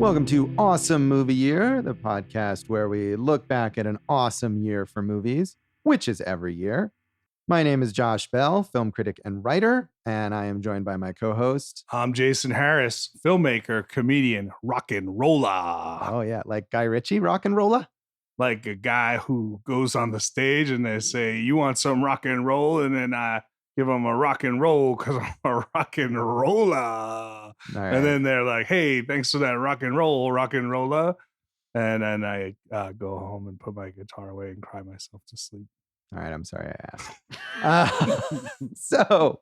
Welcome to Awesome Movie Year, the podcast where we look back at an awesome year for movies, which is every year. My name is Josh Bell, film critic and writer, and I am joined by my co-host. I'm Jason Harris, filmmaker, comedian, rock and roller. Oh yeah, like Guy Ritchie, rock and roller? Like a guy who goes on the stage and they say, "You want some rock and roll?" And then I give them a rock and roll because I'm a rock and roller. Right. And then they're like, "Hey, thanks for that rock and roller." And then I go home and put my guitar away and cry myself to sleep. All right, I'm sorry I asked. So,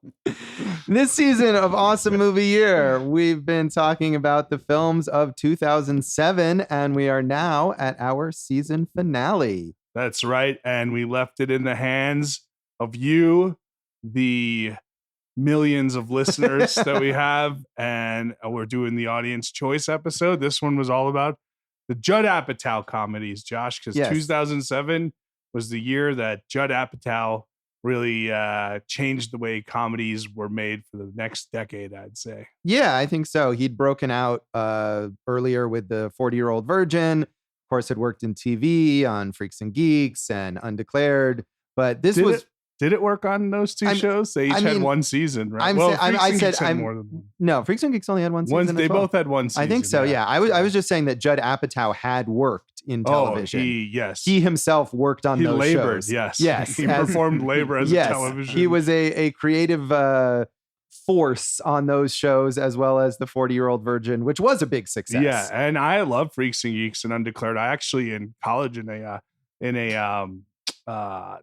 this season of Awesome Movie Year, we've been talking about the films of 2007, and we are now at our season finale. That's right. And we left it in the hands of you, the millions of listeners that we have. And we're doing the audience choice episode. This one was all about the Judd Apatow comedies, Josh, because 2007 was the year that Judd Apatow really changed the way comedies were made for the next decade, I'd say. Yeah, I think so. He'd broken out earlier with the 40-Year-Old Virgin. Of course, had worked in TV on Freaks and Geeks and Undeclared. But this Did it work on those two shows? They each had one season, right? More than one. No, Freaks and Geeks only had one season. They both had one season. I think so, yeah. I was just saying that Judd Apatow had worked in television. He himself worked on those labored, shows. Yes. He performed labor as a television. He was a creative force on those shows, as well as the 40-Year-Old Virgin, which was a big success. Yeah, and I love Freaks and Geeks and Undeclared. I actually in college in a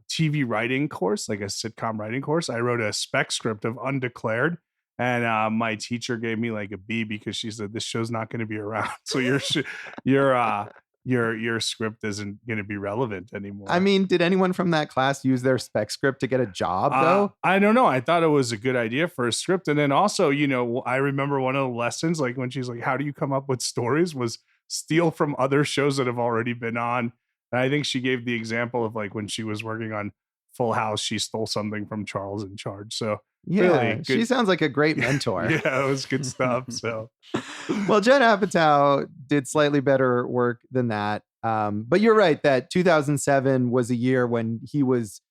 TV writing course, like a sitcom writing course, I wrote a spec script of Undeclared, and my teacher gave me like a B because she said this show's not going to be around, so your script isn't going to be relevant anymore. I mean, did anyone from that class use their spec script to get a job though? I don't know. I thought it was a good idea for a script, and then also, I remember one of the lessons, like when she's like, "How do you come up with stories?" was steal from other shows that have already been on. And I think she gave the example of like when she was working on Full House, she stole something from Charles in Charge. So yeah, really she sounds like a great mentor. Yeah, it was good stuff. So, well, Judd Apatow did slightly better work than that. But you're right that 2007 was a year when he was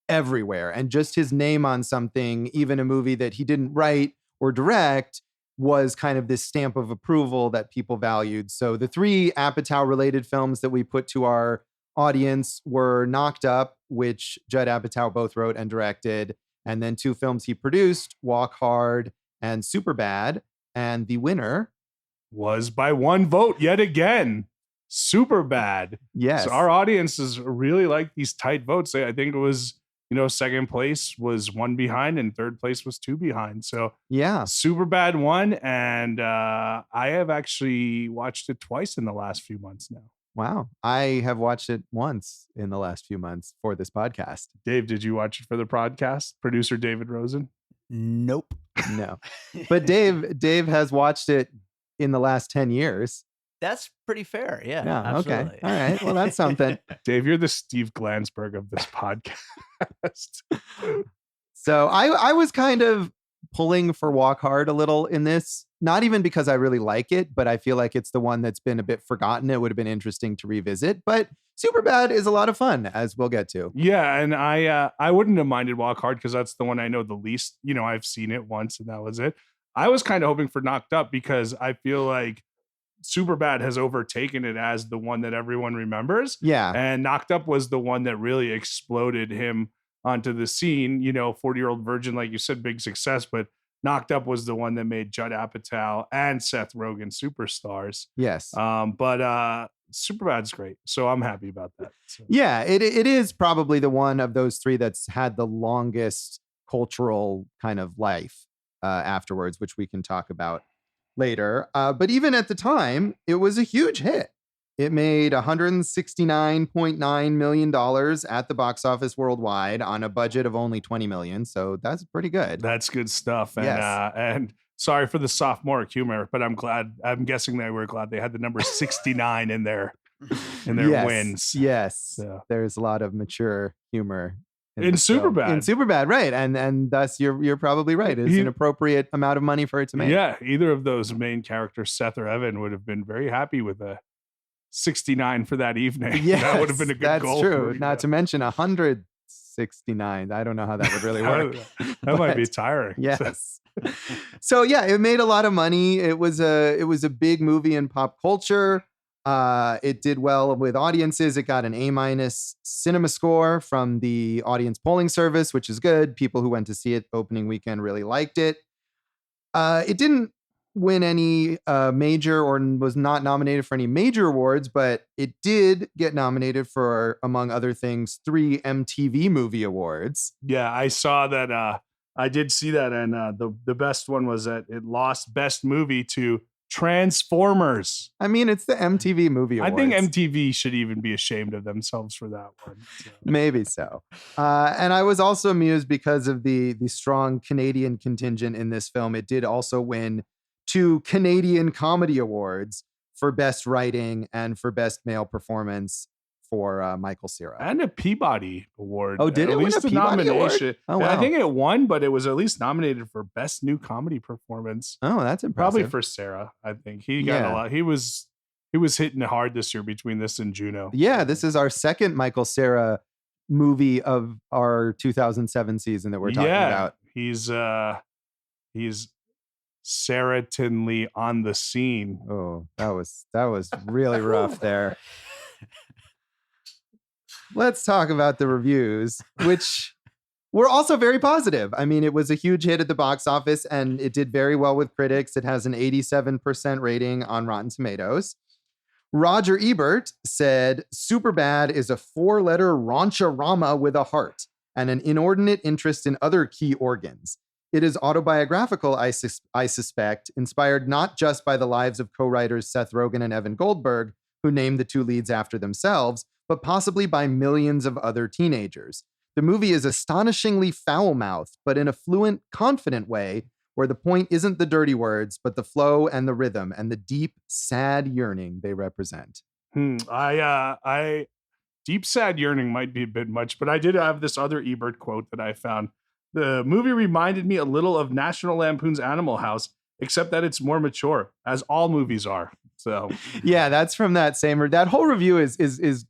everywhere, and just his name on something, even a movie that he didn't write or direct, was kind of this stamp of approval that people valued. So the three Apatow related films that we put to our audience were Knocked Up, which Judd Apatow both wrote and directed, and then two films he produced, Walk Hard and Superbad. And the winner was by one vote yet again, Superbad. Yes. So our audiences really like these tight votes. I think it was, second place was one behind and third place was two behind. So yeah, Superbad won. And I have actually watched it twice in the last few months now. Wow. I have watched it once in the last few months for this podcast. Dave, did you watch it for the podcast? Producer David Rosen? Nope. No. But Dave has watched it in the last 10 years. That's pretty fair. Yeah. Okay. All right. Well, that's something. Dave, you're the Steve Glansberg of this podcast. So I was kind of pulling for Walk Hard a little in this, not even because I really like it, but I feel like it's the one that's been a bit forgotten. It would have been interesting to revisit, but Superbad is a lot of fun, as we'll get to. Yeah, and I wouldn't have minded Walk Hard because that's the one I know the least. I've seen it once and that was it. I was kind of hoping for Knocked Up because I feel like Superbad has overtaken it as the one that everyone remembers. Yeah. And Knocked Up was the one that really exploded him onto the scene. 40-Year-Old Virgin, like you said, big success, but Knocked Up was the one that made Judd Apatow and Seth Rogen superstars. Yes. But Superbad's great. So I'm happy about that. So. Yeah, it is probably the one of those three that's had the longest cultural kind of life afterwards, which we can talk about later. But even at the time, it was a huge hit. It made $169.9 million at the box office worldwide on a budget of only $20 million. So that's pretty good. That's good stuff. And, yes. And sorry for the sophomoric humor, but I'm guessing they were glad they had the number 69 in their yes. wins. Yes. So. There's a lot of mature humor In this film. Superbad. In Superbad, right? And thus you're probably right. It's an appropriate amount of money for it to make. Yeah, either of those main characters, Seth or Evan, would have been very happy with a 69 for that evening. Yes, that would have been a good goal. That's true. Not to mention 169. I don't know how that would really work. That might be tiring. Yes. So yeah, it made a lot of money. It was a big movie in pop culture. It did well with audiences. It got an A- cinema score from the audience polling service, which is good. People who went to see it opening weekend really liked it. It didn't win any major or was not nominated for any major awards, but it did get nominated for, among other things, 3 MTV Movie Awards. Yeah, I saw that. I did see that, and the best one was that it lost Best Movie to Transformers. I mean, it's the MTV Movie Awards. I think MTV should even be ashamed of themselves for that one. So. Maybe so. And I was also amused because of the strong Canadian contingent in this film. It did also win 2 Canadian Comedy Awards for Best Writing and for Best Male Performance for Michael Cera. And a Peabody Award. Oh, did it win a Peabody Award? Oh, wow. I think it won, but it was at least nominated for Best New Comedy Performance. Oh, that's impressive. Probably for Cera, I think. He got a lot. He was hitting it hard this year between this and Juno. Yeah, this is our second Michael Cera movie of our 2007 season that we're talking about. He's Seratonly on the scene. Oh, that was really rough there. Let's talk about the reviews, which were also very positive. I mean, it was a huge hit at the box office and it did very well with critics. It has an 87% rating on Rotten Tomatoes. Roger Ebert said, Superbad is a 4-letter raunch-a-rama with a heart and an inordinate interest in other key organs. It is autobiographical, I suspect, inspired not just by the lives of co-writers Seth Rogen and Evan Goldberg, who named the 2 leads after themselves, but possibly by millions of other teenagers. The movie is astonishingly foul-mouthed, but in a fluent, confident way, where the point isn't the dirty words, but the flow and the rhythm and the deep, sad yearning they represent. Deep, sad yearning might be a bit much, but I did have this other Ebert quote that I found. The movie reminded me a little of National Lampoon's Animal House, except that it's more mature, as all movies are. So yeah, that's from that same. That whole review is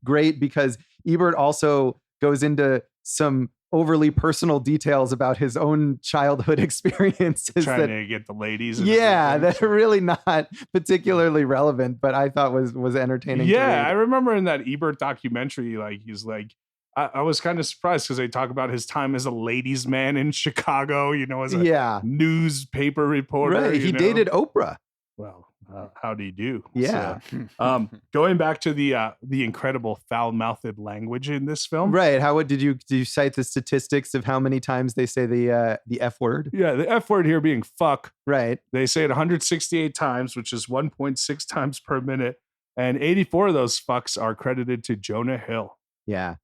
great because Ebert also goes into some overly personal details about his own childhood experiences. Trying to get the ladies. Yeah, that are really not particularly relevant, but I thought was entertaining. Yeah, I remember in that Ebert documentary, he's like, I was kind of surprised because they talk about his time as a ladies' man in Chicago, as a newspaper reporter. Right, he dated Oprah. Well, how do you do? Yeah. So, going back to the incredible foul-mouthed language in this film. Right. Did you cite the statistics of how many times they say the F word? Yeah, the F word here being fuck. Right. They say it 168 times, which is 1.6 times per minute, and 84 of those fucks are credited to Jonah Hill. Yeah.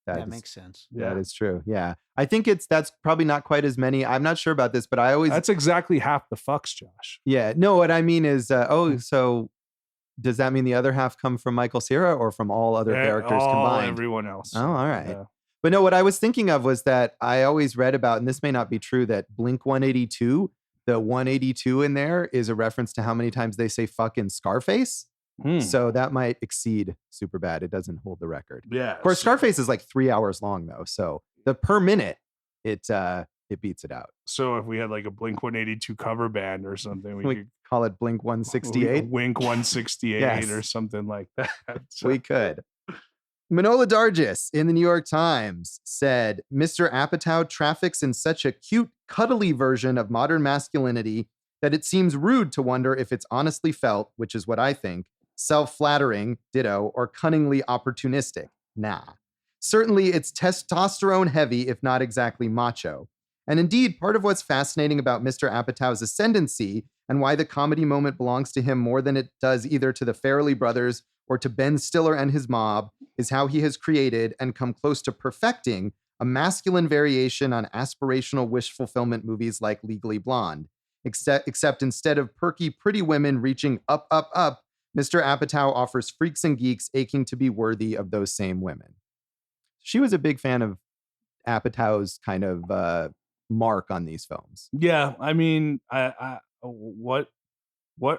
That makes sense. That is true. Yeah. I think that's probably not quite as many. I'm not sure about this, but that's exactly half the fucks, Josh. Yeah. No, what I mean is, so does that mean the other half come from Michael Cera or from all other characters combined? Everyone else. Oh, all right. Yeah. But no, what I was thinking of was that I always read about, and this may not be true, that Blink 182, the 182 in there is a reference to how many times they say fuck in Scarface. So that might exceed Superbad. It doesn't hold the record. Yeah. Of course, Scarface is like 3 hours long though. So the per minute, it beats it out. So if we had like a Blink 182 cover band or something, we could call it Blink 168. Wink 168 yes. or something like that. So. We could. Manohla Dargis in the New York Times said, Mr. Apatow traffics in such a cute, cuddly version of modern masculinity that it seems rude to wonder if it's honestly felt, which is what I think, self-flattering, ditto, or cunningly opportunistic. Nah. Certainly, it's testosterone heavy, if not exactly macho. And indeed, part of what's fascinating about Mr. Apatow's ascendancy and why the comedy moment belongs to him more than it does either to the Farrelly brothers or to Ben Stiller and his mob is how he has created and come close to perfecting a masculine variation on aspirational wish fulfillment movies like Legally Blonde. Except instead of perky, pretty women reaching up, up, up, Mr. Apatow offers freaks and geeks aching to be worthy of those same women. she was a big fan of Apatow's kind of mark on these films. Yeah, I mean, what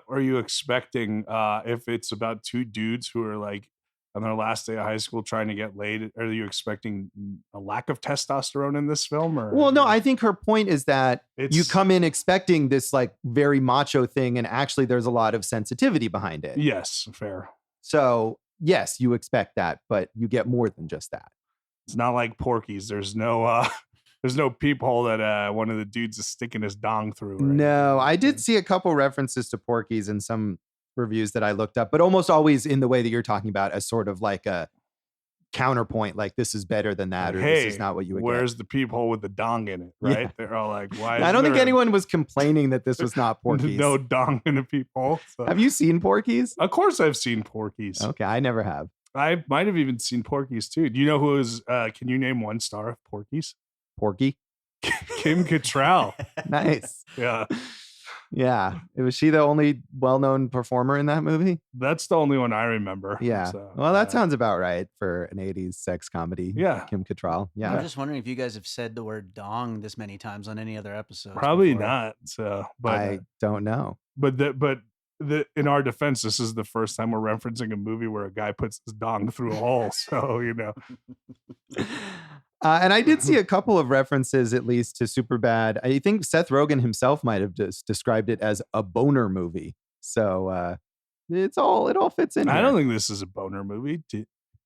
are you expecting if it's about two dudes who are like on their last day of high school trying to get laid? Are you expecting a lack of testosterone in this film? Or well, no, I think her point is that you come in expecting this like very macho thing, and actually there's a lot of sensitivity behind it. Yes, fair. So yes, you expect that, but you get more than just that. It's not like Porky's. There's no peephole that one of the dudes is sticking his dong through. Right? No, I did see a couple references to Porky's in some reviews that I looked up, but almost always in the way that you're talking about, as sort of like a counterpoint, like this is better than that, or hey, this is not what you would where's get. the peephole with the dong in it, right? Yeah. They're all like, why? I don't think anyone was complaining that this was not Porky's. No dong in a peephole. So. Have you seen Porky's? Of course I've seen Porky's. Okay, I never have. I might have even seen Porky's too. Do you know who is, can you name one star of Porky's? Porky? Kim Cattrall. Nice. Yeah. Yeah. Was she the only well-known performer in that movie? That's the only one I remember. Yeah. So, well, that sounds about right for an 80s sex comedy. Yeah. Kim Cattrall. Yeah. I'm just wondering if you guys have said the word dong this many times on any other episode. Probably not. So, but I don't know. But in our defense, this is the first time we're referencing a movie where a guy puts his dong through a hole. So, you know. And I did see a couple of references, at least, to Superbad. I think Seth Rogen himself might have just described it as a boner movie. So it all fits in. I here. don't think this is a boner movie.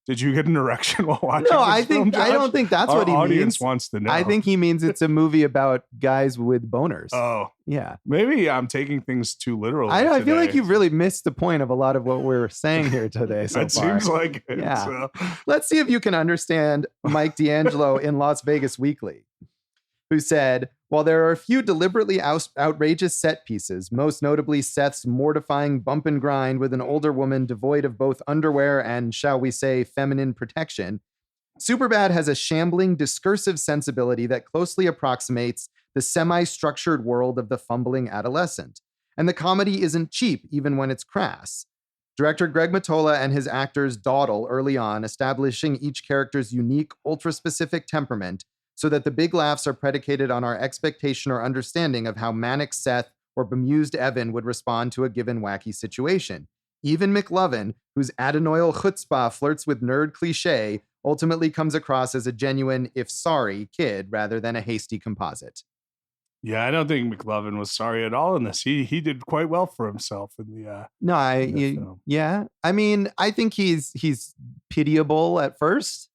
Did you get an erection while watching? No, this film, Josh? I don't think that's what he Our audience means. wants to know. I think he means it's a movie about guys with boners. Oh, yeah. maybe I'm taking things too literally. I feel like today. you've really missed the point of a lot of what we're saying here today. So That far. seems like it. Yeah. So. Let's see if you can understand Mike D'Angelo in Las Vegas Weekly, who said, while there are a few deliberately outrageous set pieces, most notably Seth's mortifying bump and grind with an older woman devoid of both underwear and, shall we say, feminine protection, Superbad has a shambling, discursive sensibility that closely approximates the semi-structured world of the fumbling adolescent. And the comedy isn't cheap, even when it's crass. Director Greg Mottola and his actors dawdle early on, establishing each character's unique, ultra-specific temperament, so that the big laughs are predicated on our expectation or understanding of how manic Seth or bemused Evan would respond to a given wacky situation. Even McLovin, whose adenoidal chutzpah flirts with nerd cliché, ultimately comes across as a genuine, if sorry, kid rather than a hasty composite. Yeah, I don't think McLovin was sorry at all in this. He did quite well for himself in the film. Yeah. I mean, I think he's pitiable at first.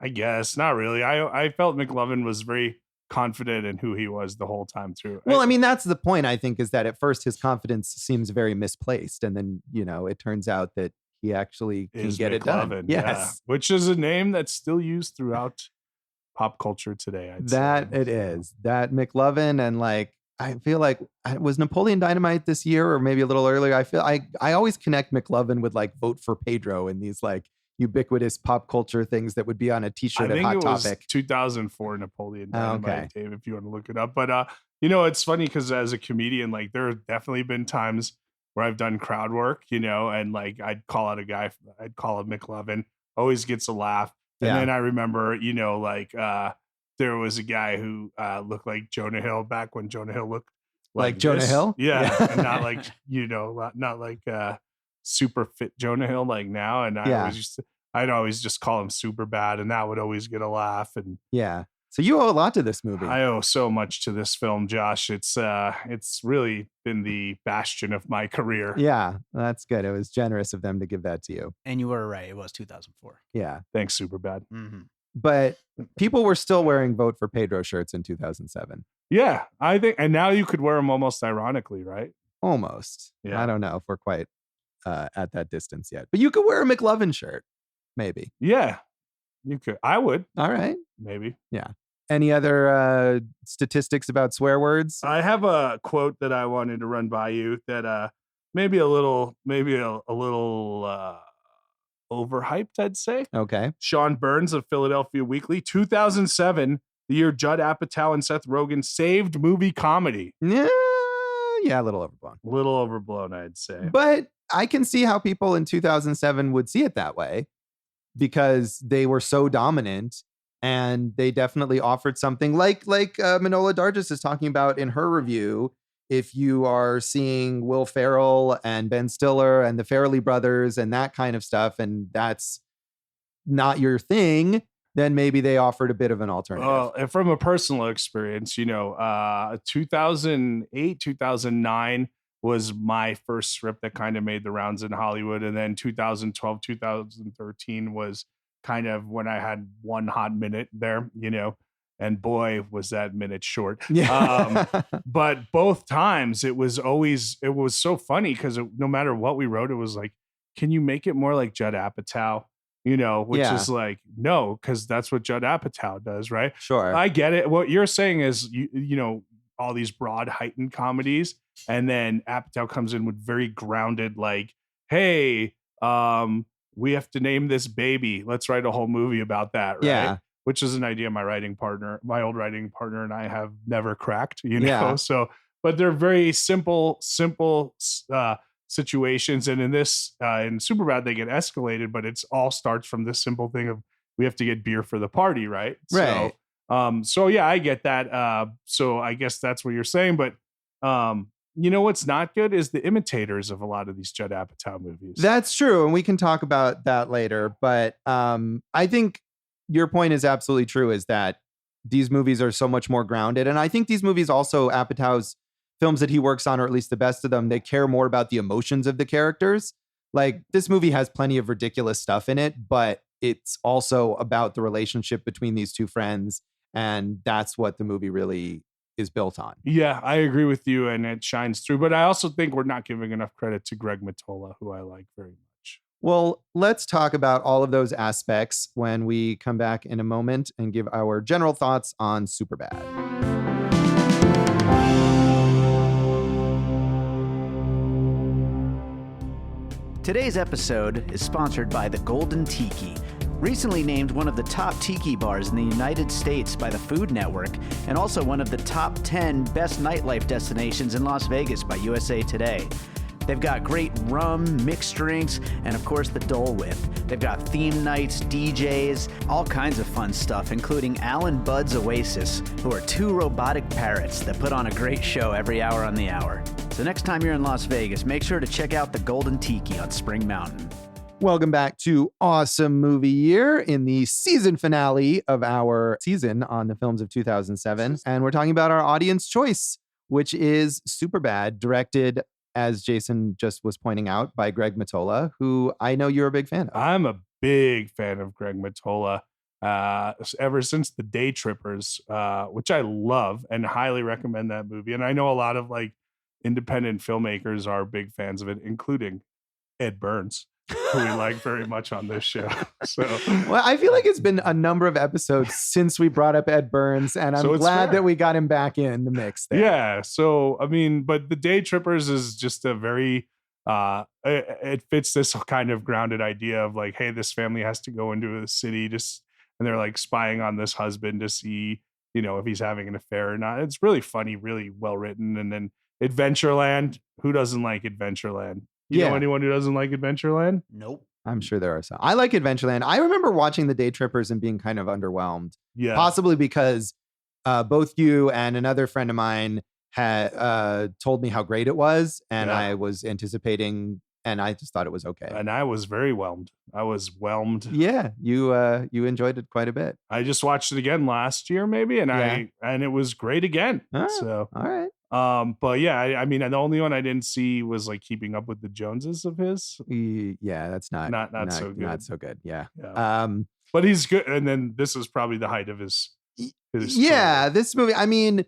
I guess not really. I felt McLovin was very confident in who he was the whole time through. Well, I mean, that's the point, I think, is that at first his confidence seems very misplaced. And then, it turns out that he actually can get it done. Yes. Yeah. Which is a name that's still used throughout pop culture today. I'd say. It is. That McLovin, and like, I feel like, was Napoleon Dynamite this year or maybe a little earlier? I always connect McLovin with like Vote for Pedro and these like ubiquitous pop culture things that would be on a t-shirt at Hot Topic. 2004 Napoleon Dynamite, okay. Dave, if you want to look it up. But it's funny because as a comedian, like there have definitely been times where I've done crowd work, and like I'd call out a guy, I'd call him McLovin, always gets a laugh. And then I remember, there was a guy who looked like Jonah Hill back when Jonah Hill looked like Jonah Hill? Yeah. And not like, not like super fit Jonah Hill like now. And I'd always just call him Superbad, and that would always get a laugh. And yeah. So you owe a lot to this movie. I owe so much to this film, Josh. It's really been the bastion of my career. Yeah, that's good. It was generous of them to give that to you. And you were right. It was 2004. Yeah. Thanks, Superbad. Mm-hmm. But people were still wearing Vote for Pedro shirts in 2007. Yeah, I think, and now you could wear them almost ironically, right? Almost. Yeah. I don't know if we're quite at that distance yet, but you could wear a McLovin shirt, maybe. Yeah, you could. I would. All right. Maybe. Yeah. Any other statistics about swear words? I have a quote that I wanted to run by you that maybe a little overhyped, I'd say. Okay. Sean Burns of Philadelphia Weekly, 2007, the year Judd Apatow and Seth Rogen saved movie comedy. Yeah, a little overblown. A little overblown, I'd say. But I can see how people in 2007 would see it that way. because they were so dominant, and they definitely offered something like Manohla Dargis is talking about in her review. If you are seeing Will Ferrell and Ben Stiller and the Farrelly brothers and that kind of stuff, and that's not your thing, then maybe they offered a bit of an alternative. And from a personal experience, 2008, 2009 was my first script that kind of made the rounds in Hollywood. And then 2012, 2013 was kind of when I had one hot minute there, and boy, was that minute short. Yeah. But both times it was so funny because no matter what we wrote, it was like, can you make it more like Judd Apatow? Which Yeah. is like, no, because that's what Judd Apatow does, right? Sure. I get it. What you're saying is, all these broad, heightened comedies, and then Apatow comes in with very grounded, like, hey, we have to name this baby. Let's write a whole movie about that, right? Yeah. Which is an idea my old writing partner and I have never cracked, Yeah. So, but they're very simple situations, and in Superbad they get escalated, but it's all starts from this simple thing of we have to get beer for the party, right? Right. So yeah, I get that. So I guess that's what you're saying, but what's not good is the imitators of a lot of these Judd Apatow movies. That's true, and we can talk about that later, but I think your point is absolutely true, is that these movies are so much more grounded, and I think these movies also, Apatow's films that he works on, or at least the best of them, they care more about the emotions of the characters. Like, this movie has plenty of ridiculous stuff in it, but it's also about the relationship between these two friends. And that's what the movie really is built on. Yeah, I agree with you. And it shines through. But I also think we're not giving enough credit to Greg Mottola, who I like very much. Well, let's talk about all of those aspects when we come back in a moment and give our general thoughts on Superbad. Today's episode is sponsored by the Golden Tiki, recently named one of the top tiki bars in the United States by the Food Network, and also one of the top 10 best nightlife destinations in Las Vegas by USA Today. They've got great rum, mixed drinks, and of course the Dole Whip. They've got theme nights, DJs, all kinds of fun stuff, including Al and Bud's Oasis, who are two robotic parrots that put on a great show every hour on the hour. So next time you're in Las Vegas, make sure to check out the Golden Tiki on Spring Mountain. Welcome back to Awesome Movie Year in the season finale of our season on the films of 2007. And we're talking about our audience choice, which is Superbad, directed, as Jason just was pointing out, by Greg Mottola, who I know you're a big fan of. I'm a big fan of Greg Mottola ever since The Day Trippers, which I love and highly recommend that movie. And I know a lot of like independent filmmakers are big fans of it, including Ed Burns, who we like very much on this show. So, well, I feel like it's been a number of episodes since we brought up Ed Burns, and I'm glad that we got him back in the mix there. Yeah. So, I mean, but The Day Trippers is just a very, it fits this kind of grounded idea of like, hey, this family has to go into a city and they're like spying on this husband to see, if he's having an affair or not. It's really funny, really well written. And then Adventureland, who doesn't like Adventureland? You know anyone who doesn't like Adventureland? Nope. I'm sure there are some. I like Adventureland. I remember watching The Day Trippers and being kind of underwhelmed. Yeah. Possibly because both you and another friend of mine had told me how great it was. And I was anticipating, and I just thought it was okay. And I was very whelmed. I was whelmed. Yeah. You enjoyed it quite a bit. I just watched it again last year, maybe. And and it was great again. So, all right. But yeah, I mean, the only one I didn't see was like Keeping Up with the Joneses of his. Yeah, that's not so good. Not so good. Yeah. But he's good. And then this is probably the height of his yeah, this movie. I mean,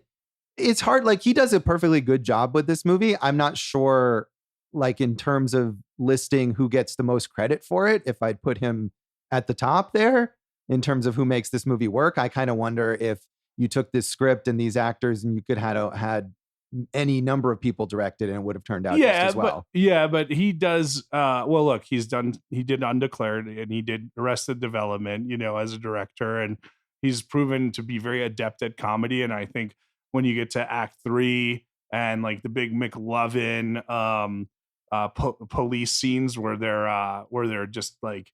it's hard. Like, he does a perfectly good job with this movie. I'm not sure, like, in terms of listing who gets the most credit for it, if I'd put him at the top there in terms of who makes this movie work. I kind of wonder if you took this script and these actors and you could have had any number of people directed and it would have turned out just as well. But he does well, look, he did Undeclared and he did Arrested Development, as a director, and he's proven to be very adept at comedy. And I think when you get to Act 3 and like the big McLovin police scenes where they're just like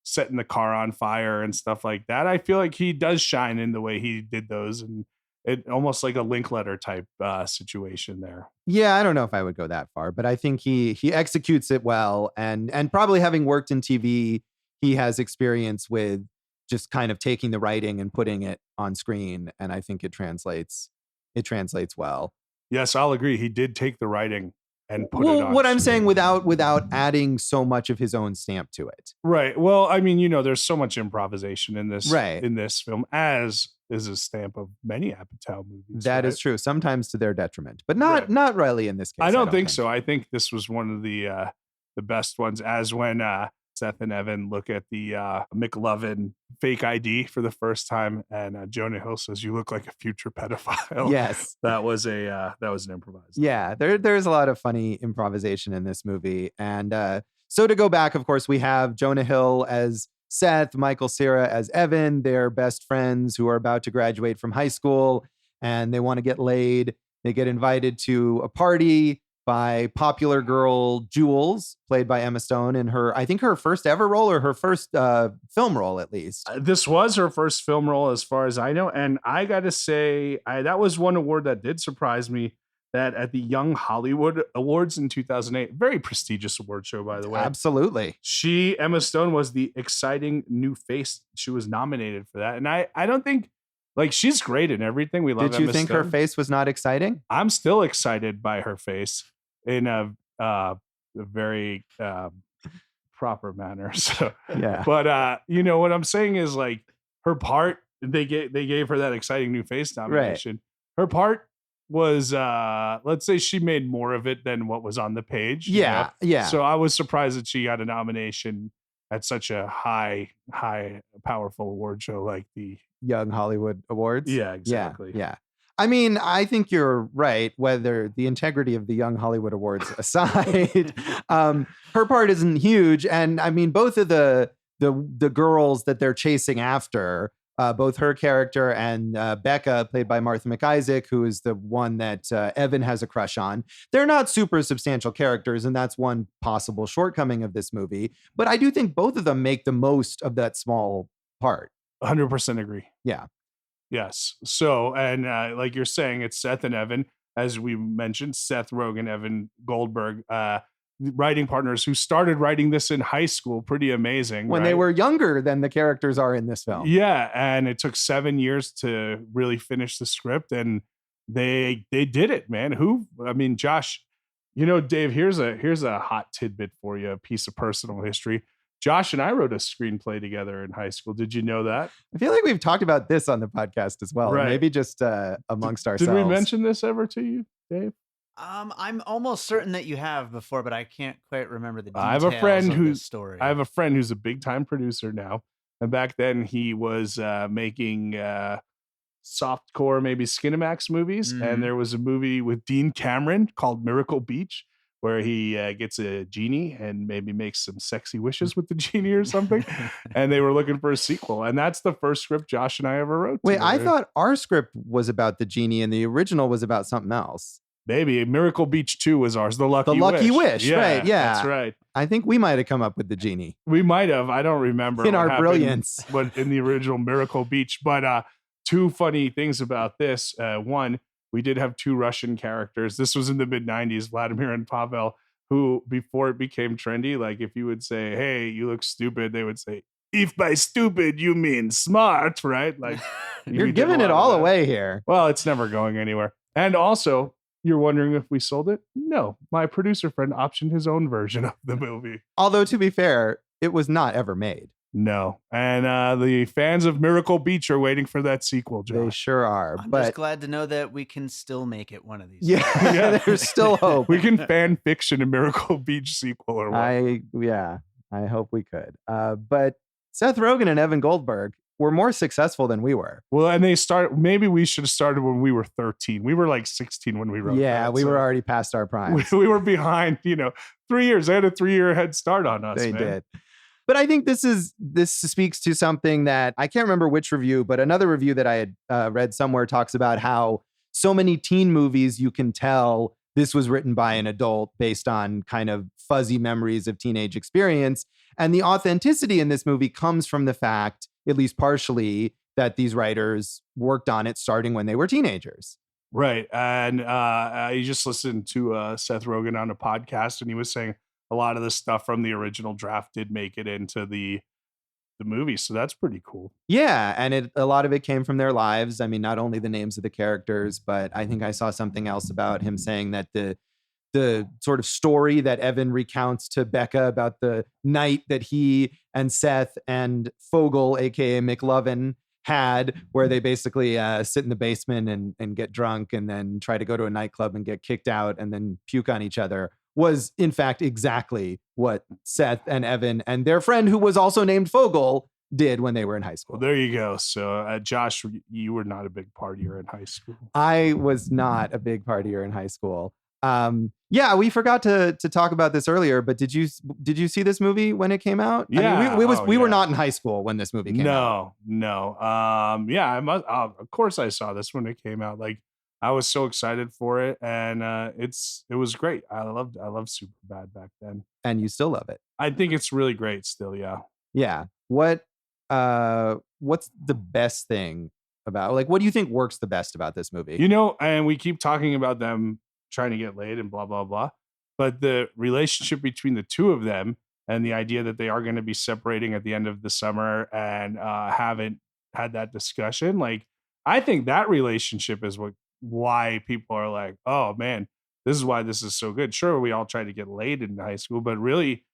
setting the car on fire and stuff like that. I feel like he does shine in the way he did those, and it almost like a Linkletter type situation there. Yeah, I don't know if I would go that far, but I think he executes it well, and probably having worked in TV, he has experience with just kind of taking the writing and putting it on screen, and I think it translates well. Yes, I'll agree. He did take the writing and put it on what I'm screen. saying without adding so much of his own stamp to it. Right. Well, I mean, there's so much improvisation in this Right. in this film, as is a stamp of many Apatow movies. That is true, sometimes to their detriment, but not really in this case. I don't think so. I think this was one of the best ones, as when Seth and Evan look at the McLovin fake ID for the first time, and Jonah Hill says, "You look like a future pedophile." Yes, that was an improvised. Yeah, there's a lot of funny improvisation in this movie, and so to go back, of course, we have Jonah Hill as Seth, Michael Cera as Evan. They're best friends who are about to graduate from high school, and they want to get laid. They get invited to a party by popular girl Jules, played by Emma Stone, in I think her first ever role, or her first film role, at least. This was her first film role, as far as I know. And I got to say, that was one award that did surprise me, that at the Young Hollywood Awards in 2008, very prestigious award show, by the way. Absolutely. Emma Stone was the exciting new face. She was nominated for that. And I don't think, like, she's great in everything. We love Emma Stone. Did you think her face was not exciting? I'm still excited by her face in a very proper manner. So yeah. But what I'm saying is, like, her part, they gave her that exciting new face nomination. Right. Her part was let's say she made more of it than what was on the page. Yeah. So I was surprised that she got a nomination at such a high powerful award show like the Young Hollywood Awards. Yeah, exactly. Yeah. I mean, I think you're right, whether the integrity of the Young Hollywood Awards aside. Her part isn't huge. And I mean, both of the girls that they're chasing after, both her character and Becca, played by Martha MacIsaac, who is the one that Evan has a crush on, they're not super substantial characters, and that's one possible shortcoming of this movie. But I do think both of them make the most of that small part. 100% agree. Yeah. Yes. So, and like you're saying, it's Seth and Evan, as we mentioned, Seth Rogen, Evan Goldberg, writing partners who started writing this in high school. Pretty amazing. When they were younger than the characters are in this film. Yeah. And it took 7 years to really finish the script, and they did it, man. Josh, Dave, here's a hot tidbit for you, a piece of personal history. Josh and I wrote a screenplay together in high school. Did you know that? I feel like we've talked about this on the podcast as well. Right. Maybe just amongst ourselves. Did we mention this ever to you, Dave? I'm almost certain that you have before, but I can't quite remember the details. I have a friend who's a big time producer now, and back then he was making softcore, maybe Skinamax movies, and there was a movie with Dean Cameron called Miracle Beach, where he gets a genie and maybe makes some sexy wishes with the genie or something. And they were looking for a sequel. And that's the first script Josh and I ever wrote. Wait, I thought our script was about the genie and the original was about something else. Maybe Miracle Beach 2 was ours. The Lucky Wish. Yeah, right. Yeah. That's right. I think we might have come up with the genie. We might have. I don't remember. In our brilliance. But in the original Miracle Beach. But two funny things about this. One, we did have two Russian characters. This was in the mid-90s, Vladimir and Pavel, who, before it became trendy, like if you would say, "Hey, you look stupid," they would say, "If by stupid you mean smart," right? Like you're giving it all away here. Well, it's never going anywhere. And also, you're wondering if we sold it? No, my producer friend optioned his own version of the movie. Although, to be fair, it was not ever made. No. And the fans of Miracle Beach are waiting for that sequel, Josh. They sure are. I'm just glad to know that we can still make it one of these. Yeah, there's still hope. We can fan fiction a Miracle Beach sequel or what? I hope we could. But Seth Rogen and Evan Goldberg were more successul than we were. Well, and maybe we should have started when we were 13. We were like 16 when we wrote that. We were already past our prime. We were behind, 3 years. They had a 3-year head start on us. They did. But I think this speaks to something that I can't remember which review, but another review that I had read somewhere talks about how so many teen movies, you can tell this was written by an adult based on kind of fuzzy memories of teenage experience. And the authenticity in this movie comes from the fact, at least partially, that these writers worked on it starting when they were teenagers. Right. And I just listened to Seth Rogen on a podcast, and he was saying a lot of the stuff from the original draft did make it into the movie. So that's pretty cool. Yeah. And a lot of it came from their lives. I mean, not only the names of the characters, but I think I saw something else about him saying that the sort of story that Evan recounts to Becca about the night that he and Seth and Fogel, aka McLovin, had, where they basically sit in the basement and get drunk and then try to go to a nightclub and get kicked out and then puke on each other, was in fact exactly what Seth and Evan and their friend, who was also named Fogel, did when they were in high school. Well, there you go. So Josh, you were not a big partier in high school. I was not a big partier in high school. Yeah, we forgot to talk about this earlier, but did you see this movie when it came out? Yeah, I mean, we were not in high school when this movie came out. No. Yeah, I must. Of course, I saw this when it came out. Like, I was so excited for it, and it was great. I loved Superbad back then, and you still love it. I think it's really great still. Yeah. Yeah. What's the best thing about, like, what do you think works the best about this movie? You know, and we keep talking about them trying to get laid and blah, blah, blah. But the relationship between the two of them and the idea that they are going to be separating at the end of the summer and haven't had that discussion. Like, I think that relationship is why people are like, oh man, this is why this is so good. Sure, we all tried to get laid in high school, but really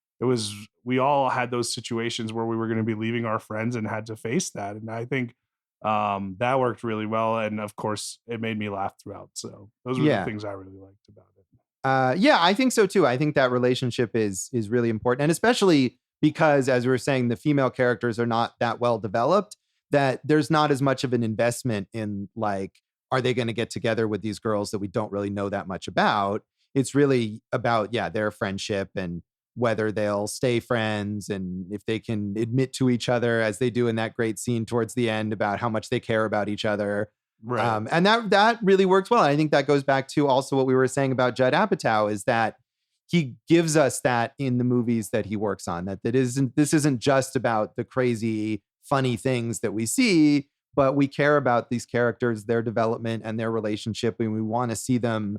we all had those situations where we were going to be leaving our friends and had to face that. And I think that worked really well, and of course it made me laugh throughout. So those were the things I really liked about it. Yeah, I think so too. I think that relationship is really important, and especially because, as we were saying, the female characters are not that well developed, that there's not as much of an investment in, like, are they going to get together with these girls that we don't really know that much about? It's really about, their friendship and whether they'll stay friends and if they can admit to each other, as they do in that great scene towards the end, about how much they care about each other. Right. And that really works well. And I think that goes back to also what we were saying about Judd Apatow, is that he gives us that in the movies that he works on, this isn't just about the crazy, funny things that we see, but we care about these characters, their development and their relationship. And we want to see them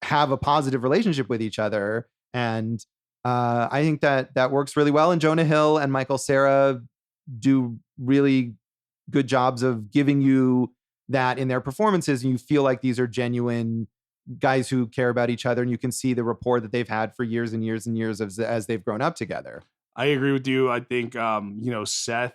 have a positive relationship with each other. And I think that works really well. And Jonah Hill and Michael Cera do really good jobs of giving you that in their performances. And you feel like these are genuine guys who care about each other. And you can see the rapport that they've had for years and years and years as they've grown up together. I agree with you. I think, Seth,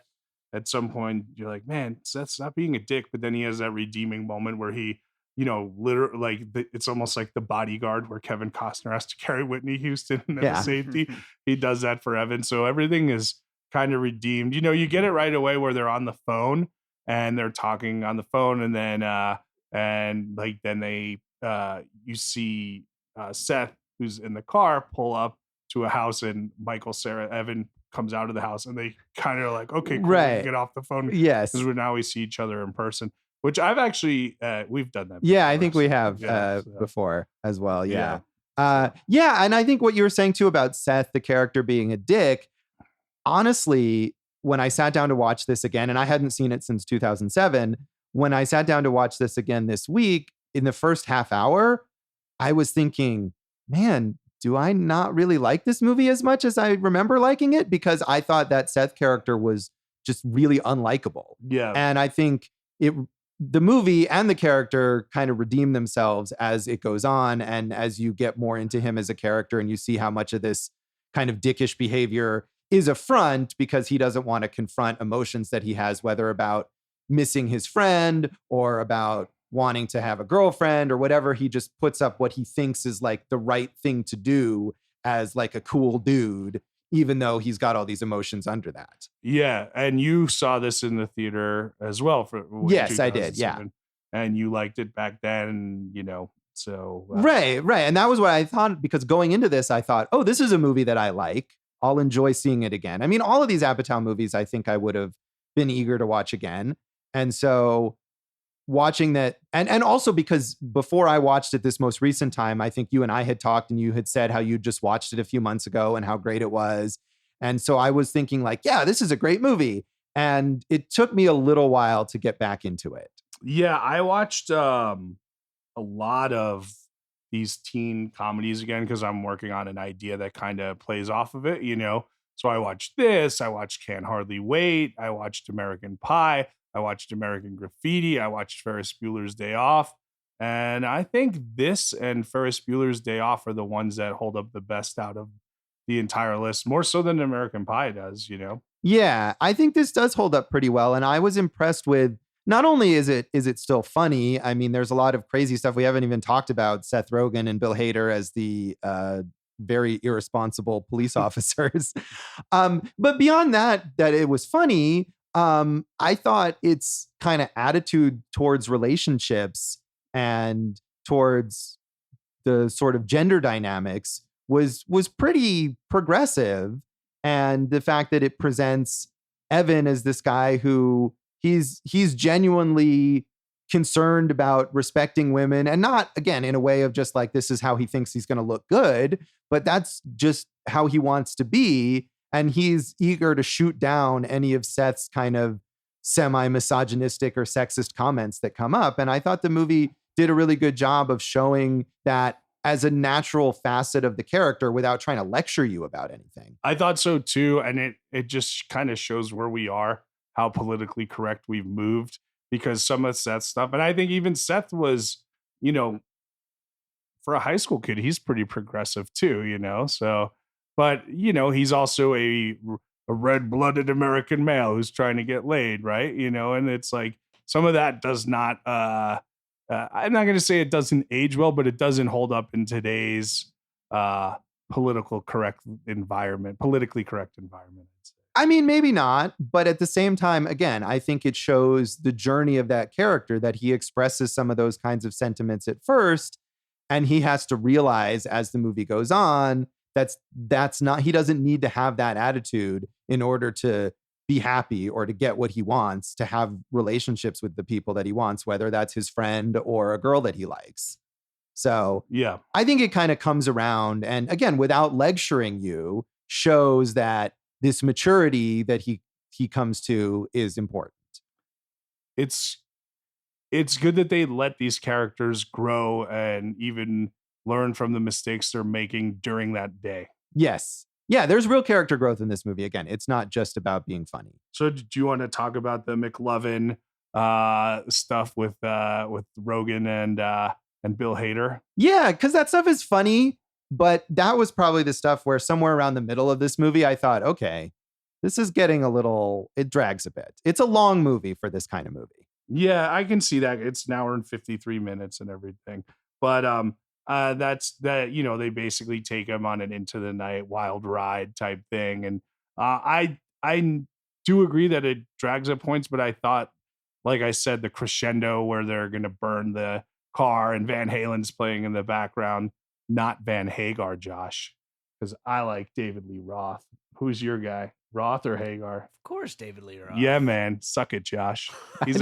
at some point, you're like, man, Seth's not being a dick. But then he has that redeeming moment where he, literally, like, it's almost like The Bodyguard, where Kevin Costner has to carry Whitney Houston and the safety. He does that for Evan. So everything is kind of redeemed. You get it right away where they're on the phone and they're talking on the phone, and then you see Seth, who's in the car, pull up to a house, and Evan comes out of the house, and they kind of like, okay, cool, right, get off the phone. Yes, because now we see each other in person. Which I've actually, we've done that before. Yeah, I think we have before as well. Yeah. And I think what you were saying too about Seth, the character, being a dick, honestly, when I sat down to watch this again, and I hadn't seen it since 2007, when I sat down to watch this again this week, in the first half hour, I was thinking, man, do I not really like this movie as much as I remember liking it? Because I thought that Seth character was just really unlikable. Yeah. And I think the movie and the character kind of redeem themselves as it goes on, and as you get more into him as a character, and you see how much of this kind of dickish behavior is a front because he doesn't want to confront emotions that he has, whether about missing his friend or about wanting to have a girlfriend or whatever. He just puts up what he thinks is like the right thing to do as like a cool dude, even though he's got all these emotions under that. Yeah. And you saw this in the theater as well. Yes, I did. Yeah. And you liked it back then, so. Right. And that was what I thought, because going into this, I thought, oh, this is a movie that I like. I'll enjoy seeing it again. I mean, all of these Apatow movies, I think I would have been eager to watch again. And so watching that, and also because before I watched it this most recent time, I think you and I had talked and you had said how you just watched it a few months ago and how great it was. And so I was thinking like, yeah, this is a great movie. And it took me a little while to get back into it. Yeah, I watched a lot of these teen comedies again because I'm working on an idea that kind of plays off of it, you know. So I watched this, I watched Can't Hardly Wait, I watched American Pie, I watched American Graffiti, I watched Ferris Bueller's Day Off. And I think this and Ferris Bueller's Day Off are the ones that hold up the best out of the entire list, more so than American Pie does, you know? Yeah, I think this does hold up pretty well. And I was impressed with, not only is it still funny, I mean, there's a lot of crazy stuff we haven't even talked about, Seth Rogen and Bill Hader as the very irresponsible police officers. But beyond that it was funny, I thought its kind of attitude towards relationships and towards the sort of gender dynamics was pretty progressive. And the fact that it presents Evan as this guy who he's genuinely concerned about respecting women, and not, again, in a way of just like, this is how he thinks he's going to look good, but that's just how he wants to be. And he's eager to shoot down any of Seth's kind of semi-misogynistic or sexist comments that come up. And I thought the movie did a really good job of showing that as a natural facet of the character without trying to lecture you about anything. I thought so too. And it just kind of shows where we are, how politically correct we've moved, because some of Seth's stuff, and I think even Seth was, you know, for a high school kid, he's pretty progressive too, you know? So, but you know, he's also a red-blooded American male who's trying to get laid, right? You know, and it's like, some of that does not, I'm not going to say it doesn't age well, but it doesn't hold up in today's politically correct environment. I mean, maybe not, but at the same time, again, I think it shows the journey of that character, that he expresses some of those kinds of sentiments at first, and he has to realize as the movie goes on, that's not, he doesn't need to have that attitude in order to be happy or to get what he wants, to have relationships with the people that he wants, whether that's his friend or a girl that he likes. So yeah, I think it kind of comes around, and again, without lecturing you, shows that this maturity that he comes to is important. It's good that they let these characters grow and even learn from the mistakes they're making during that day. Yes. Yeah, there's real character growth in this movie. Again, it's not just about being funny. So do you want to talk about the McLovin stuff with Rogen and Bill Hader? Yeah, because that stuff is funny, but that was probably the stuff where somewhere around the middle of this movie, I thought, okay, this is getting it drags a bit. It's a long movie for this kind of movie. Yeah, I can see that. It's an hour and 53 minutes and everything. But that's that, you know, they basically take him on an into the night wild ride type thing. And I do agree that it drags at points, but I thought, like I said, the crescendo where they're going to burn the car and Van Halen's playing in the background, not Van Hagar, Josh, because I like David Lee Roth. Who's your guy? Roth or Hagar? Of course, David Lee Roth. Yeah, man. Suck it, Josh. I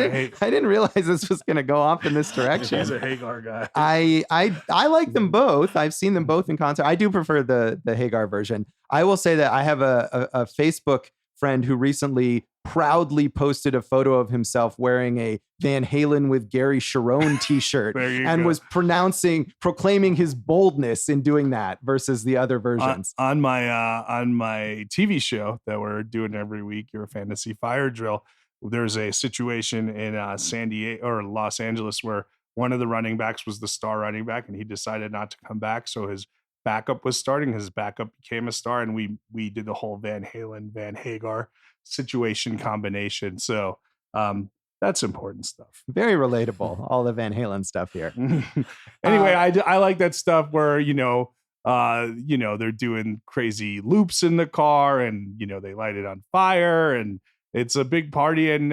didn't realize this was going to go off in this direction. He's a Hagar guy. I like them both. I've seen them both in concert. I do prefer the Hagar version. I will say that I have a Facebook friend who recently proudly posted a photo of himself wearing a Van Halen with Gary Cherone t-shirt and was proclaiming his boldness in doing that versus the other versions. On my TV show that we're doing every week, Your Fantasy Fire Drill, there's a situation in San Diego or Los Angeles where one of the running backs was the star running back and he decided not to come back. So his backup was starting. His backup became a star, and we did the whole Van Halen, Van Hagar situation combination. So that's important stuff. Very relatable. All the Van Halen stuff here. Anyway, I like that stuff where, they're doing crazy loops in the car and, they light it on fire and it's a big party and,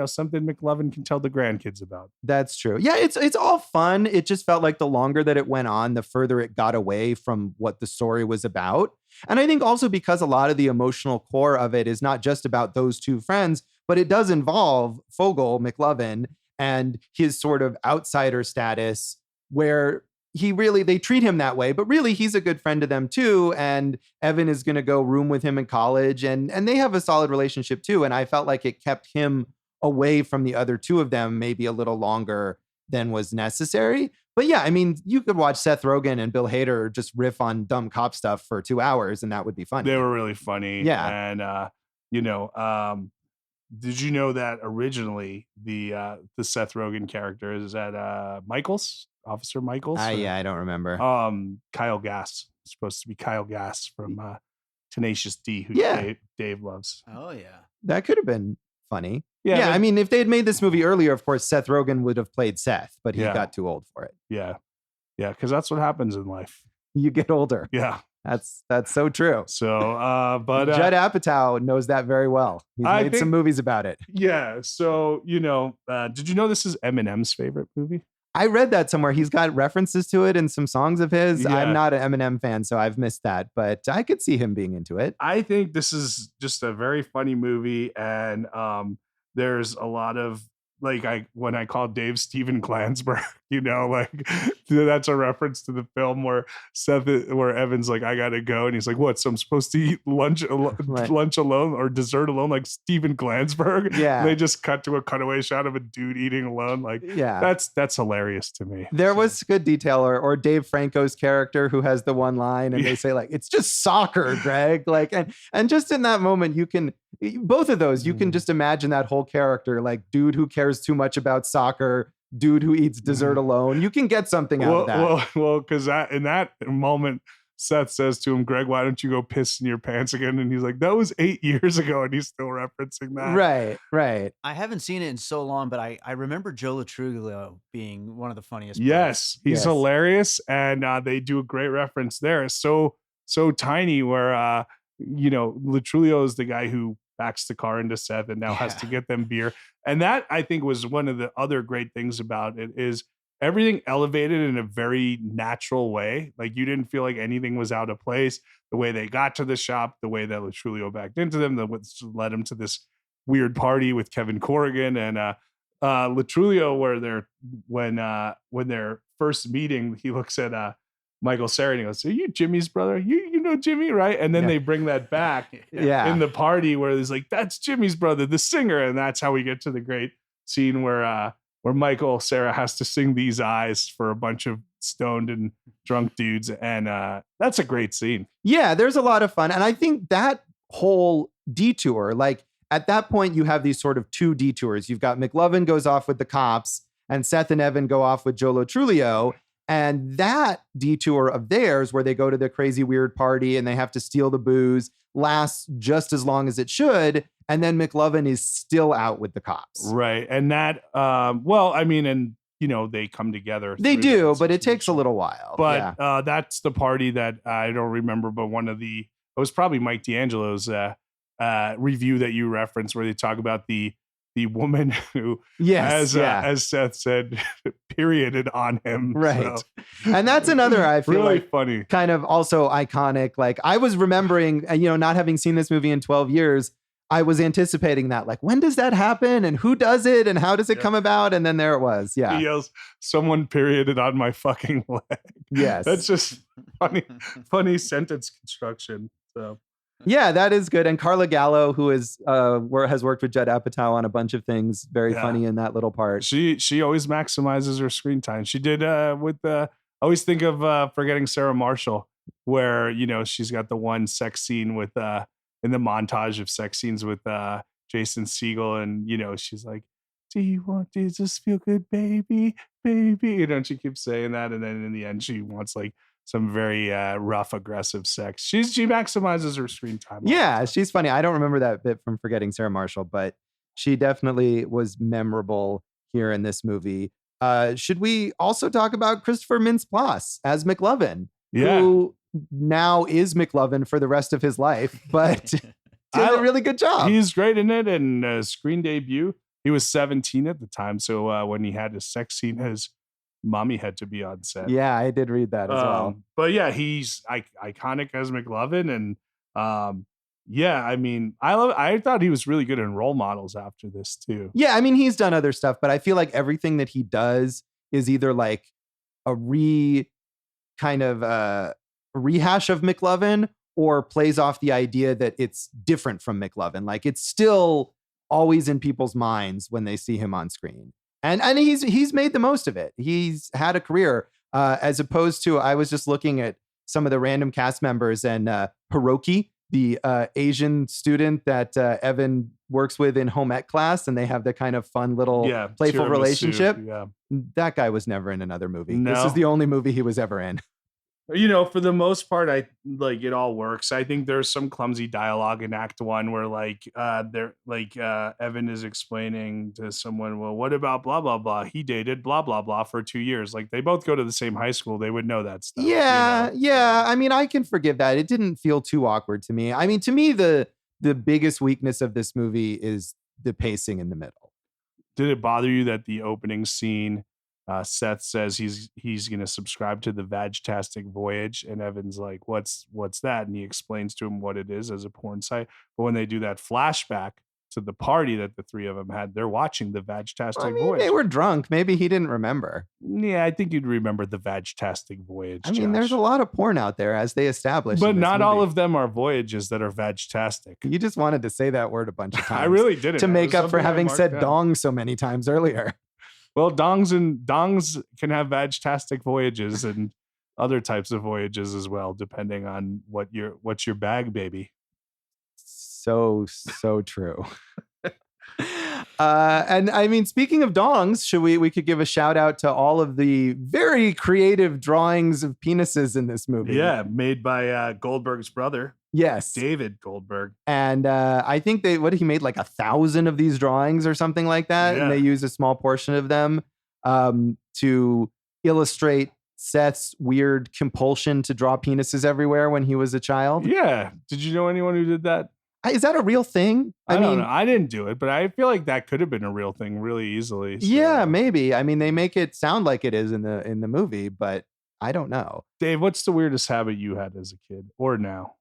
something McLovin can tell the grandkids about. That's true. Yeah, it's all fun. It just felt like the longer that it went on, the further it got away from what the story was about. And I think also because a lot of the emotional core of it is not just about those two friends, but it does involve Fogel, McLovin, and his sort of outsider status, where they treat him that way, but really he's a good friend to them too. And Evan is going to go room with him in college, and they have a solid relationship too. And I felt like it kept him away from the other two of them maybe a little longer than was necessary. But yeah, I mean, you could watch Seth Rogen and Bill Hader just riff on dumb cop stuff for 2 hours, and that would be funny. They were really funny. Yeah. And, did you know that originally the Seth Rogen character is at Officer Michaels? Yeah, I don't remember. Kyle Gass. It's supposed to be Kyle Gass from Tenacious D, who Dave loves. Oh, yeah. That could have been funny. Yeah, I mean, if they had made this movie earlier, of course, Seth Rogen would have played Seth, but he got too old for it. Yeah. Yeah, because that's what happens in life. You get older. Yeah. That's so true. So, but Judd Apatow knows that very well. He's made some movies about it. Yeah. So, did you know this is Eminem's favorite movie? I read that somewhere. He's got references to it in some songs of his. Yeah. I'm not an Eminem fan, so I've missed that, but I could see him being into it. I think this is just a very funny movie, and there's a lot of when I call Dave Steven Glansberg, that's a reference to the film where Evan's like, I gotta go, and he's like, what? So I'm supposed to eat lunch alone or dessert alone, like Steven Glansberg? Yeah. And they just cut to a cutaway shot of a dude eating alone. That's hilarious to me. There was good detail, or Dave Franco's character who has the one line, and they say it's just soccer, Greg. And just in that moment, you can just imagine that whole character, dude who cares too much about soccer, dude who eats dessert alone. You can get something out of that. Well, because in that moment, Seth says to him, Greg, why don't you go piss in your pants again? And he's like, that was 8 years ago, and he's still referencing that. Right. I haven't seen it in so long, but I remember Joe Truglio being one of the funniest. Yes, he's hilarious, and they do a great reference there. It's so tiny where Latrulio is the guy who backs the car into Seth and now has to get them beer. And that, I think, was one of the other great things about it is everything elevated in a very natural way. Like, you didn't feel like anything was out of place. The way they got to the shop, the way that Latrulio backed into them, that led him to this weird party with Kevin Corrigan and Latrulio, where when they're first meeting, he looks at Michael Cera and he goes, "Are you Jimmy's brother? You know Jimmy, right?" And then they bring that back in the party where he's like, "That's Jimmy's brother, the singer." And that's how we get to the great scene where Michael Cera has to sing These Eyes for a bunch of stoned and drunk dudes. And that's a great scene. Yeah, there's a lot of fun. And I think that whole detour, at that point, you have these sort of two detours. You've got McLovin goes off with the cops and Seth and Evan go off with Joe Latrulio. And that detour of theirs, where they go to the crazy weird party and they have to steal the booze, lasts just as long as it should. And then McLovin is still out with the cops. Right. And that, they come together. They do, but it takes a little while. But that's the party that I don't remember, but it was probably Mike D'Angelo's review that you referenced, where they talk about the woman who, as Seth said, perioded on him. Right. So. And that's another, I feel really like, funny, kind of also iconic. I was remembering, not having seen this movie in 12 years, I was anticipating that, when does that happen and who does it and how does it come about? And then there it was. Yeah. He yells, "Someone perioded on my fucking leg." Yes. That's just funny sentence construction. So. Yeah, that is good. And Carla Gallo, who has worked with Judd Apatow on a bunch of things, very funny in that little part. She always maximizes her screen time. She did I always think of Forgetting Sarah Marshall, where she's got the one sex scene with in the montage of sex scenes with Jason Segel, and she's like, "Do you want to just feel good, baby, baby?" And she keeps saying that, and then in the end, she wants some very rough, aggressive sex. She maximizes her screen time. Yeah, she's funny. I don't remember that bit from Forgetting Sarah Marshall, but she definitely was memorable here in this movie. Should we also talk about Christopher Mintz-Plasse as McLovin, who now is McLovin for the rest of his life, but did a really good job. He's great in it, and screen debut. He was 17 at the time, so when he had his sex scene, his mommy had to be on set. Yeah, I did read that as well. But yeah, he's iconic as McLovin, and Yeah, I mean, I thought he was really good in role models after this too. Yeah, I mean, he's done other stuff, but I feel like everything that he does is either like a rehash of McLovin or plays off the idea that it's different from McLovin. Like it's still always in people's minds when they see him on screen. And he's made the most of it. He's had a career as opposed to, I was just looking at some of the random cast members, and Hiroki, the Asian student that Evan works with in home ec class, and they have the kind of fun little playful tiramisu, relationship. Yeah. That guy was never in another movie. No. This is the only movie he was ever in. You know, for the most part, I like it all works. I think there's some clumsy dialogue in Act 1 where Evan is explaining to someone, well, what about blah blah blah? He dated blah blah blah for 2 years. Like they both go to the same high school. They would know that stuff. Yeah, you know? yeah. I mean, I can forgive that. It didn't feel too awkward to me. I mean, to me, the biggest weakness of this movie is the pacing in the middle. Did it bother you that the opening scene, Seth says he's going to subscribe to the Vagtastic Voyage, and Evan's like, what's that? And he explains to him what it is as a porn site. But when they do that flashback to the party that the three of them had, they're watching the Vagtastic Voyage. They were drunk. Maybe he didn't remember. Yeah, I think you'd remember the Vagtastic Voyage. I mean, there's a lot of porn out there, as they established. But not all of them are voyages that are Vagtastic. You just wanted to say that word a bunch of times. I really didn't. To make up for having said dong so many times earlier. Well, dongs can have Vagtastic voyages and other types of voyages as well, depending on what's your bag, baby. So true. And I mean, speaking of dongs, we could give a shout out to all of the very creative drawings of penises in this movie. Yeah, made by Goldberg's brother. Yes, David Goldberg. And I think he made like 1,000 of these drawings or something like that, and they used a small portion of them to illustrate Seth's weird compulsion to draw penises everywhere when he was a child. Yeah. Did you know anyone who did that? Is that a real thing? I don't know. I didn't do it, but I feel like that could have been a real thing really easily. So. Yeah, maybe. I mean, they make it sound like it is in the movie, but I don't know. Dave, what's the weirdest habit you had as a kid or now?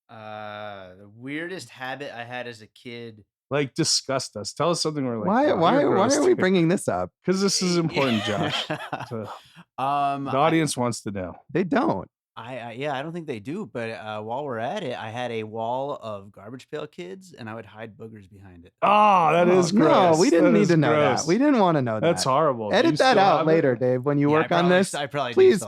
The weirdest habit I had as a kid. Like, disgust us. Tell us something we're like. Why are we bringing this up? Because this is important, Josh. The audience wants to know. They don't. I don't think they do. But while we're at it, I had a wall of Garbage Pail Kids, and I would hide boogers behind it. Oh, that is gross. No, we didn't need to know gross. that. We didn't want to know that. That's horrible. Edit that out later, Dave. When you work on this, I probably please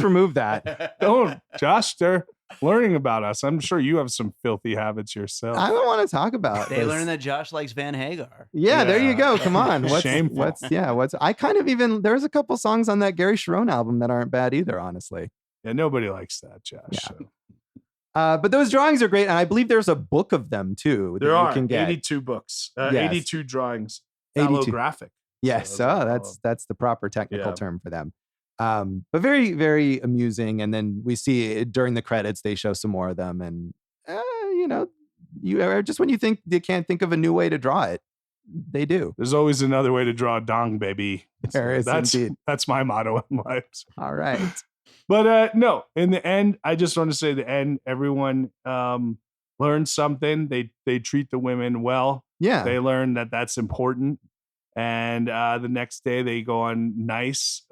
remove that. Don't, Josh. They're learning about us. I'm sure you have some filthy habits yourself. I don't want to talk about. They learned that Josh likes Van Hagar. Yeah, there you go. Come on. Shameful. I kind of even there's a couple songs on that Gary Sharon album that aren't bad either, honestly. Yeah, nobody likes that, Josh. Yeah. So. But those drawings are great, and I believe there's a book of them too. There are 82 books, yes. 82 drawings, phallographic. Yes, so that's the proper technical term for them. But very, very amusing. And then we see during the credits they show some more of them, and just when you think they can't think of a new way to draw it, they do. There's always another way to draw a dong, baby. There is indeed. That's my motto in life. All right. But no, in the end, I just want to say the end, everyone learned something. They treat the women well. Yeah. They learn that that's important. And the next day they go on nice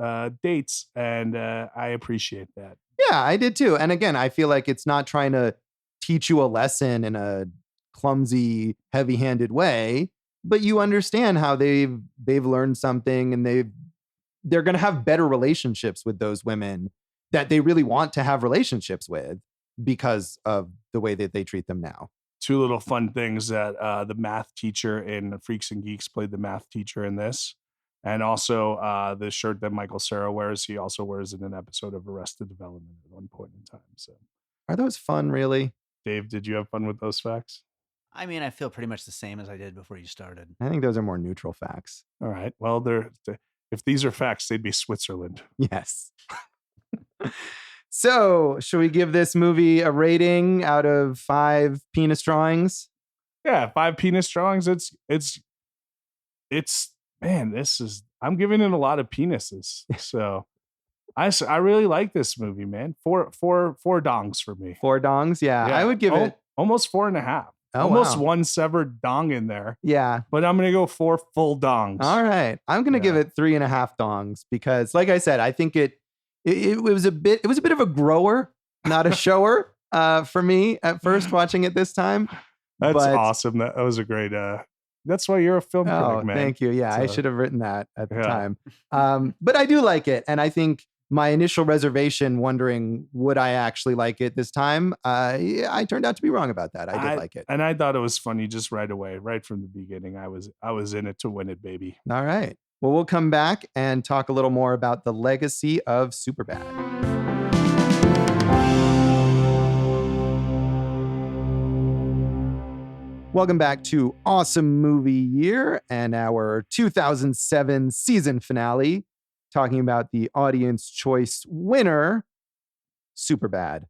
dates. And I appreciate that. Yeah, I did too. And again, I feel like it's not trying to teach you a lesson in a clumsy, heavy-handed way, but you understand how they've learned something, and they're going to have better relationships with those women that they really want to have relationships with because of the way that they treat them now. Two little fun things that the math teacher in Freaks and Geeks played the math teacher in this. And also the shirt that Michael Cera wears, he also wears in an episode of Arrested Development at one point in time. So, are those fun, really? Dave, did you have fun with those facts? I mean, I feel pretty much the same as I did before you started. I think those are more neutral facts. All right. Well, if these are facts, they'd be Switzerland. Yes. So, should we give this movie a rating out of 5 penis drawings? Yeah, 5 penis drawings. Man, I'm giving it a lot of penises. So I really like this movie, man. Four dongs for me. 4 dongs. Yeah. I would give it. almost 4.5. Oh, almost wow. one severed dong in there. Yeah. But I'm going to go 4 full dongs. All right. I'm going to give it 3.5 dongs because, like I said, I think it was a bit of a grower, not a shower for me at first watching it this time. That's awesome. That was a great, that's why you're a film critic, man. Thank you. Yeah, So, I should have written that at the time. But I do like it. And I think my initial reservation, wondering would I actually like it this time, I turned out to be wrong about that. I did like it. And I thought it was funny just right away, right from the beginning. I was in it to win it, baby. All right. Well, we'll come back and talk a little more about the legacy of Superbad. Welcome back to Awesome Movie Year and our 2007 season finale, talking about the audience choice winner, Superbad.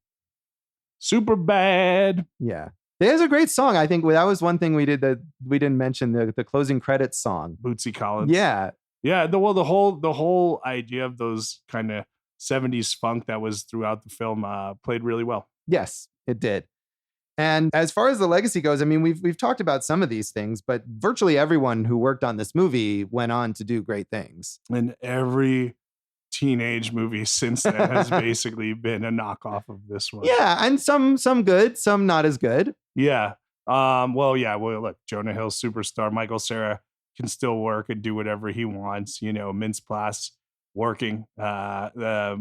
Superbad. Yeah. There's a great song. I think that was one thing we did that we didn't mention, the closing credits song. Bootsy Collins. Yeah. Yeah. The whole idea of those kind of 70s funk that was throughout the film played really well. Yes, it did. And as far as the legacy goes, I mean, we've talked about some of these things, but virtually everyone who worked on this movie went on to do great things. And every teenage movie since then has basically been a knockoff of this one. Yeah, and some good, some not as good. Yeah. Well, look, Jonah Hill, superstar. Michael Cera can still work and do whatever he wants. Mintz-Plasse working. Becca,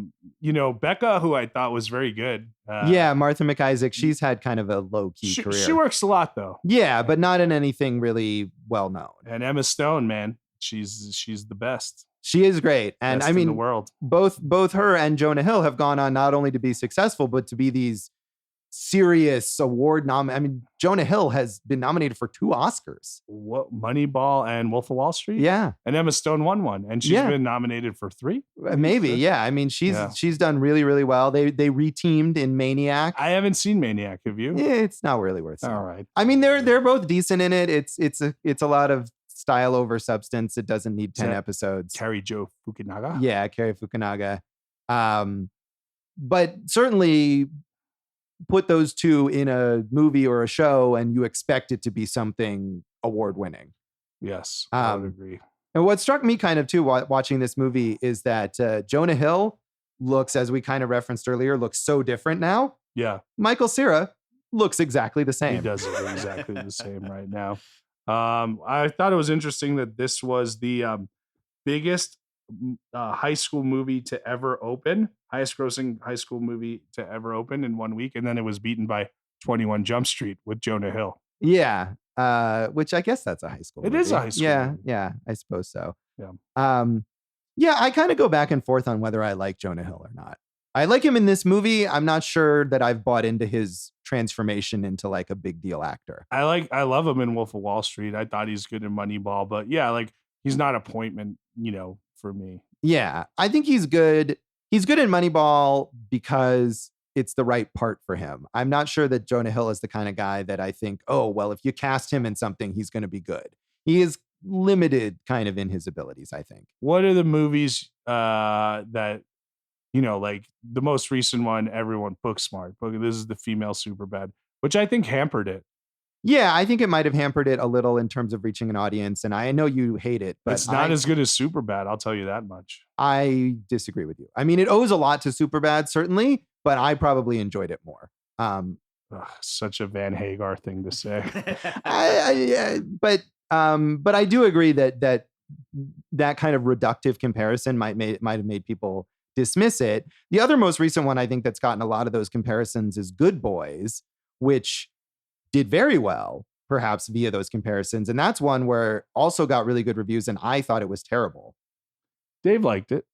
who I thought was very good. Martha MacIsaac, she's had kind of a low-key career. She works a lot, though. Yeah, but not in anything really well-known. And Emma Stone, man, she's the best. She is great. And best I mean, in the world. Both her and Jonah Hill have gone on not only to be successful, but to be these serious award I mean, Jonah Hill has been nominated for 2 Oscars. What, Moneyball and Wolf of Wall Street? Yeah. And Emma Stone won one, and she's been nominated for 3. Maybe, yeah. I mean, she's done really, really well. They reteamed in Maniac. I haven't seen Maniac. Have you? Yeah, it's not really worth it. All right. I mean, they're both decent in it. It's a lot of style over substance. It doesn't need 10 episodes. Carrie Jo Fukunaga? Yeah, Carrie Fukunaga. But certainly put those two in a movie or a show and you expect it to be something award-winning. Yes, I would agree. And what struck me kind of too watching this movie is that Jonah Hill looks, as we kind of referenced earlier, looks so different now. Yeah. Michael Cera looks exactly the same. He does look exactly the same right now. I thought it was interesting that this was the biggest high school movie to ever open, highest grossing high school movie to ever open in 1 week. And then it was beaten by 21 Jump Street with Jonah Hill. Yeah. Which I guess that's a high school movie. It is a high school movie. Yeah, I suppose so. Yeah. Yeah, I kind of go back and forth on whether I like Jonah Hill or not. I like him in this movie. I'm not sure that I've bought into his transformation into like a big deal actor. I love him in Wolf of Wall Street. I thought he's good in Moneyball, but yeah, like he's not appointment, for me. Yeah, I think he's good. He's good in Moneyball because it's the right part for him. I'm not sure that Jonah Hill is the kind of guy that I think, oh, well, if you cast him in something, he's going to be good. He is limited kind of in his abilities, I think. What are the movies that, like the most recent one, everyone, Booksmart. This is the female Superbad, which I think hampered it. Yeah, I think it might have hampered it a little in terms of reaching an audience. And I know you hate it, but it's not as good as Superbad. I'll tell you that much. I disagree with you. I mean, it owes a lot to Superbad, certainly, but I probably enjoyed it more. Such a Van Hagar thing to say. But I do agree that kind of reductive comparison might have made people dismiss it. The other most recent one I think that's gotten a lot of those comparisons is Good Boys, which did very well, perhaps via those comparisons. And that's one where also got really good reviews, and I thought it was terrible. Dave liked it.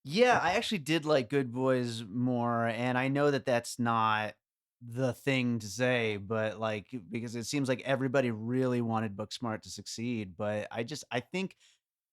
Yeah, I actually did like Good Boys more, and I know that that's not the thing to say, but like, because it seems like everybody really wanted Booksmart to succeed, but I think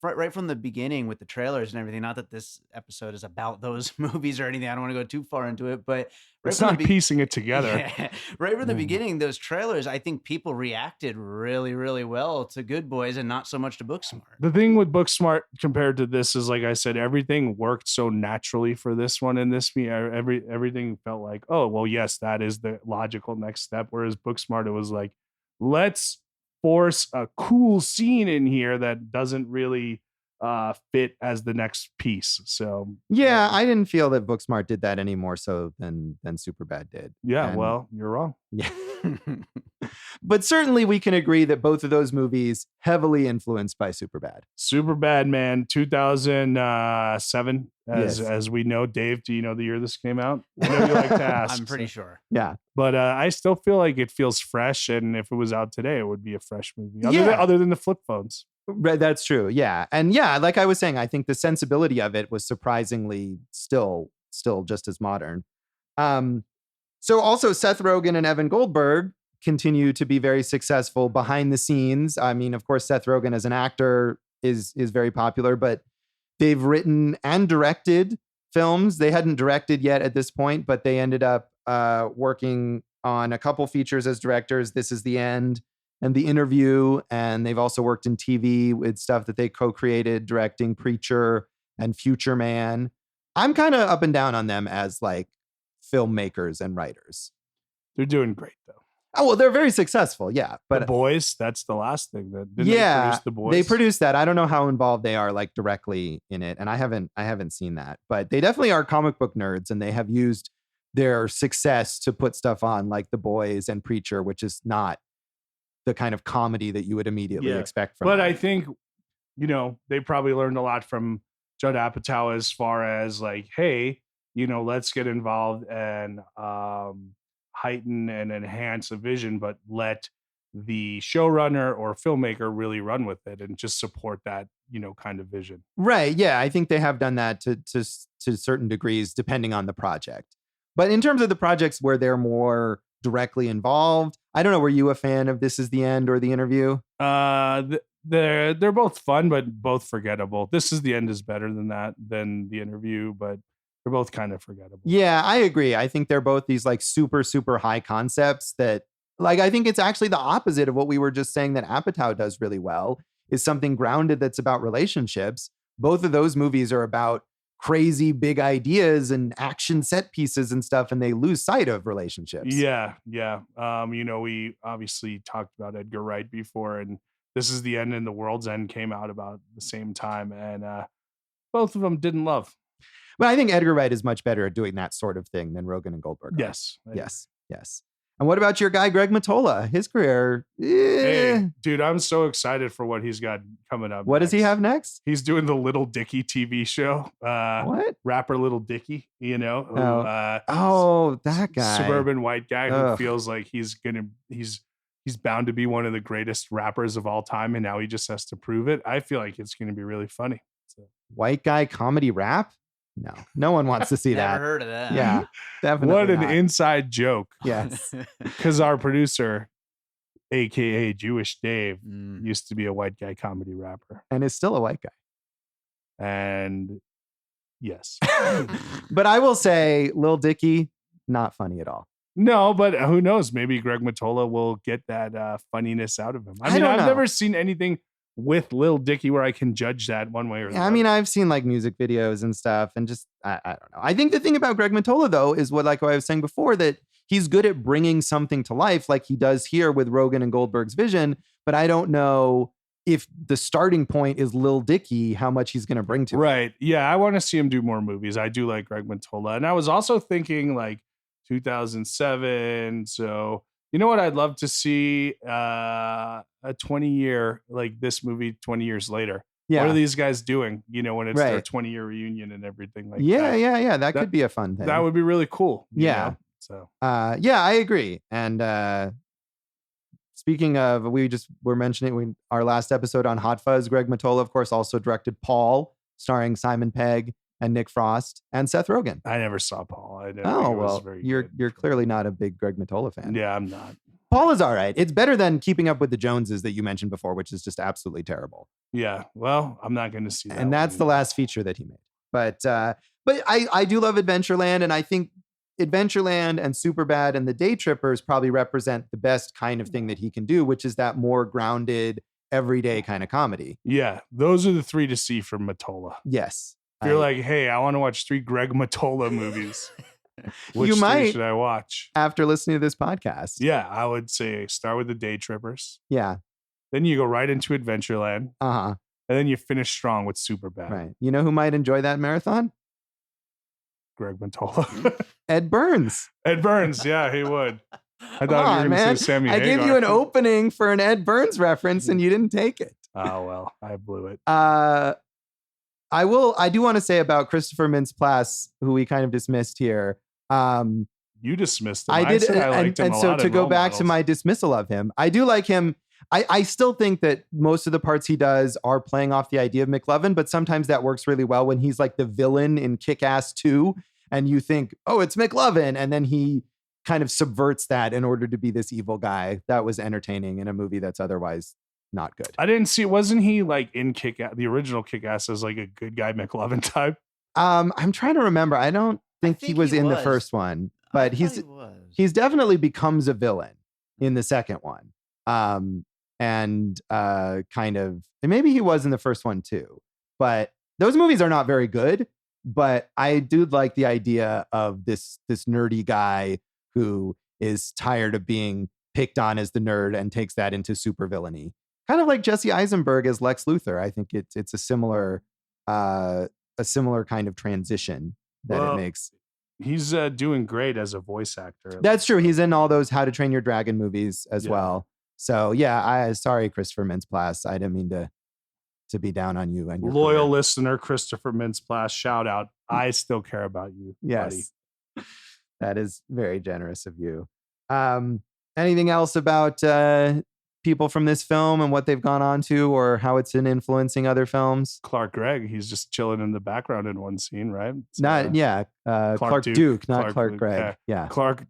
right from the beginning with the trailers and everything. Not that this episode is about those movies or anything. I don't want to go too far into it, but it's not piecing it together. Yeah, right from the beginning, those trailers, I think people reacted really, really well to Good Boys and not so much to Booksmart. The thing with Booksmart compared to this is, like I said, everything worked so naturally for this one. And this, everything felt like, oh, well, yes, that is the logical next step. Whereas Booksmart, it was like, let's force a cool scene in here that doesn't really fit as the next piece. So yeah, I didn't feel that Booksmart did that any more so than Superbad did. Yeah, and, well, you're wrong. Yeah. But certainly we can agree that both of those movies heavily influenced by Superbad. Superbad, man, 2007. Yes. As we know, Dave, do you know the year this came out? I know you like to ask. I'm pretty sure. Yeah. But I still feel like it feels fresh. And if it was out today, it would be a fresh movie. Yeah. Other than the flip phones. Right, that's true. Yeah. And yeah, like I was saying, I think the sensibility of it was surprisingly still just as modern. So also Seth Rogen and Evan Goldberg continue to be very successful behind the scenes. I mean, of course, Seth Rogen as an actor is very popular, but they've written and directed films. They hadn't directed yet at this point, but they ended up working on a couple features as directors. This Is the End and The Interview. And they've also worked in TV with stuff that they co-created, directing Preacher and Future Man. I'm kind of up and down on them as like filmmakers and writers. They're doing great though. Oh, well, they're very successful. Yeah. But The Boys, that's the last thing that they produce The Boys. They produced that. I don't know how involved they are like directly in it. And I haven't seen that, but they definitely are comic book nerds and they have used their success to put stuff on like The Boys and Preacher, which is not the kind of comedy that you would immediately expect from But them. I think, they probably learned a lot from Judd Apatow as far as like, hey, let's get involved and heighten and enhance a vision, but let the showrunner or filmmaker really run with it and just support that, kind of vision. Right. Yeah. I think they have done that to certain degrees, depending on the project. But in terms of the projects where they're more directly involved, I don't know. Were you a fan of This Is the End or The Interview? They're both fun, but both forgettable. This Is the End is better than The Interview, but they're both kind of forgettable. Yeah, I agree. I think they're both these like super, super high concepts that like, I think it's actually the opposite of what we were just saying that Apatow does really well is something grounded that's about relationships. Both of those movies are about crazy big ideas and action set pieces and stuff, and they lose sight of relationships. Yeah. We obviously talked about Edgar Wright before, and This Is the End and The World's End came out about the same time, and both of them didn't love. But I think Edgar Wright is much better at doing that sort of thing than Rogen and Goldberg are. Yes. Yes. And what about your guy, Greg Mottola? His career. Hey, dude, I'm so excited for what he's got coming up. What does he have next? He's doing the Little Dicky TV show. What? Rapper Little Dicky, that guy. Suburban white guy who feels like he's bound to be one of the greatest rappers of all time, and now he just has to prove it. I feel like it's going to be really funny. White guy comedy rap? No one wants to see that. Never heard of that. Yeah, definitely. What an not. inside joke. Yes. Because our producer, AKA Jewish Dave, used to be a white guy comedy rapper. And is still a white guy. And yes. But I will say, Lil Dicky, not funny at all. No, but who knows? Maybe Greg Mottola will get that funniness out of him. I mean, I've know. never seen anything with Lil Dicky where I can judge that one way or the other. I mean, I've seen like music videos and stuff, and just I don't know. I think the thing about Greg Mottola though is what I was saying before, that he's good at bringing something to life, like he does here with Rogen and Goldberg's vision. But I don't know if the starting point is Lil Dicky, how much he's going to bring to it. Right? Yeah, I want to see him do more movies. I do like Greg Mottola, and I was also thinking like 2007. So. You know what I'd love to see? A 20-year, like this movie 20 years later. Yeah. What are these guys doing? When it's their Right. 20-year reunion and everything like that. Yeah. That could be a fun thing. That would be really cool. Yeah. So yeah, I agree. And speaking of, we're mentioning our last episode on Hot Fuzz. Greg Mottola, of course, also directed Paul, starring Simon Pegg and Nick Frost and Seth Rogen. I never saw Paul. You're clearly not a big Greg Mottola fan. Yeah, I'm not. Paul is all right. It's better than Keeping Up with the Joneses that you mentioned before, which is just absolutely terrible. Yeah. Well, I'm not going to see that. And that's the last feature that he made. But I do love Adventureland, and I think Adventureland and Superbad and The Day Trippers probably represent the best kind of thing that he can do, which is that more grounded, everyday kind of comedy. Yeah. Those are the 3 to see from Mottola. Yes. If you're like, hey, I want to watch 3 Greg Mottola movies. Which You might. should I watch? After listening to this podcast. Yeah, I would say start with The Day Trippers. Yeah. Then you go right into Adventureland. Uh-huh. And then you finish strong with Superbad. Right. You know who might enjoy that marathon? Greg Mottola. Ed Burns. Ed Burns. Yeah, he would. I thought Come you were on, going to man. say Sammy I Hagar. gave you an opening for an Ed Burns reference and you didn't take it. Oh, well, I blew it. I do want to say about Christopher Mintz-Plasse, who we kind of dismissed here. You dismissed him. I did, said I liked him and a so lot to in go Role back Models. to my dismissal of him, I do like him. I still think that most of the parts he does are playing off the idea of McLovin, but sometimes that works really well when he's like the villain in Kick-Ass 2, and you think, oh, it's McLovin, and then he kind of subverts that in order to be this evil guy. That was entertaining in a movie that's otherwise not good. I didn't see. Wasn't he like in Kick-Ass, the original Kick-Ass, as like a good guy McLovin type? I'm trying to remember. I don't think he was in the first one, but he's definitely becomes a villain in the second one. And maybe he was in the first one too, but those movies are not very good. But I do like the idea of this nerdy guy who is tired of being picked on as the nerd and takes that into super villainy, kind of like Jesse Eisenberg as Lex Luthor. I think it's a similar kind of transition that it makes. He's doing great as a voice actor. That's true. He's in all those How to Train Your Dragon movies as well. So yeah, sorry, Christopher Mintz-Plasse. I didn't mean to be down on you and your Loyal career. listener, Christopher Mintz-Plasse, shout out. I still care about you. Yes, buddy. That is very generous of you. Anything else about people from this film and what they've gone on to, or how it's been influencing other films? Clark Gregg, he's just chilling in the background in one scene, right? Clark Duke, not Clark Luke, Gregg. Yeah. Clark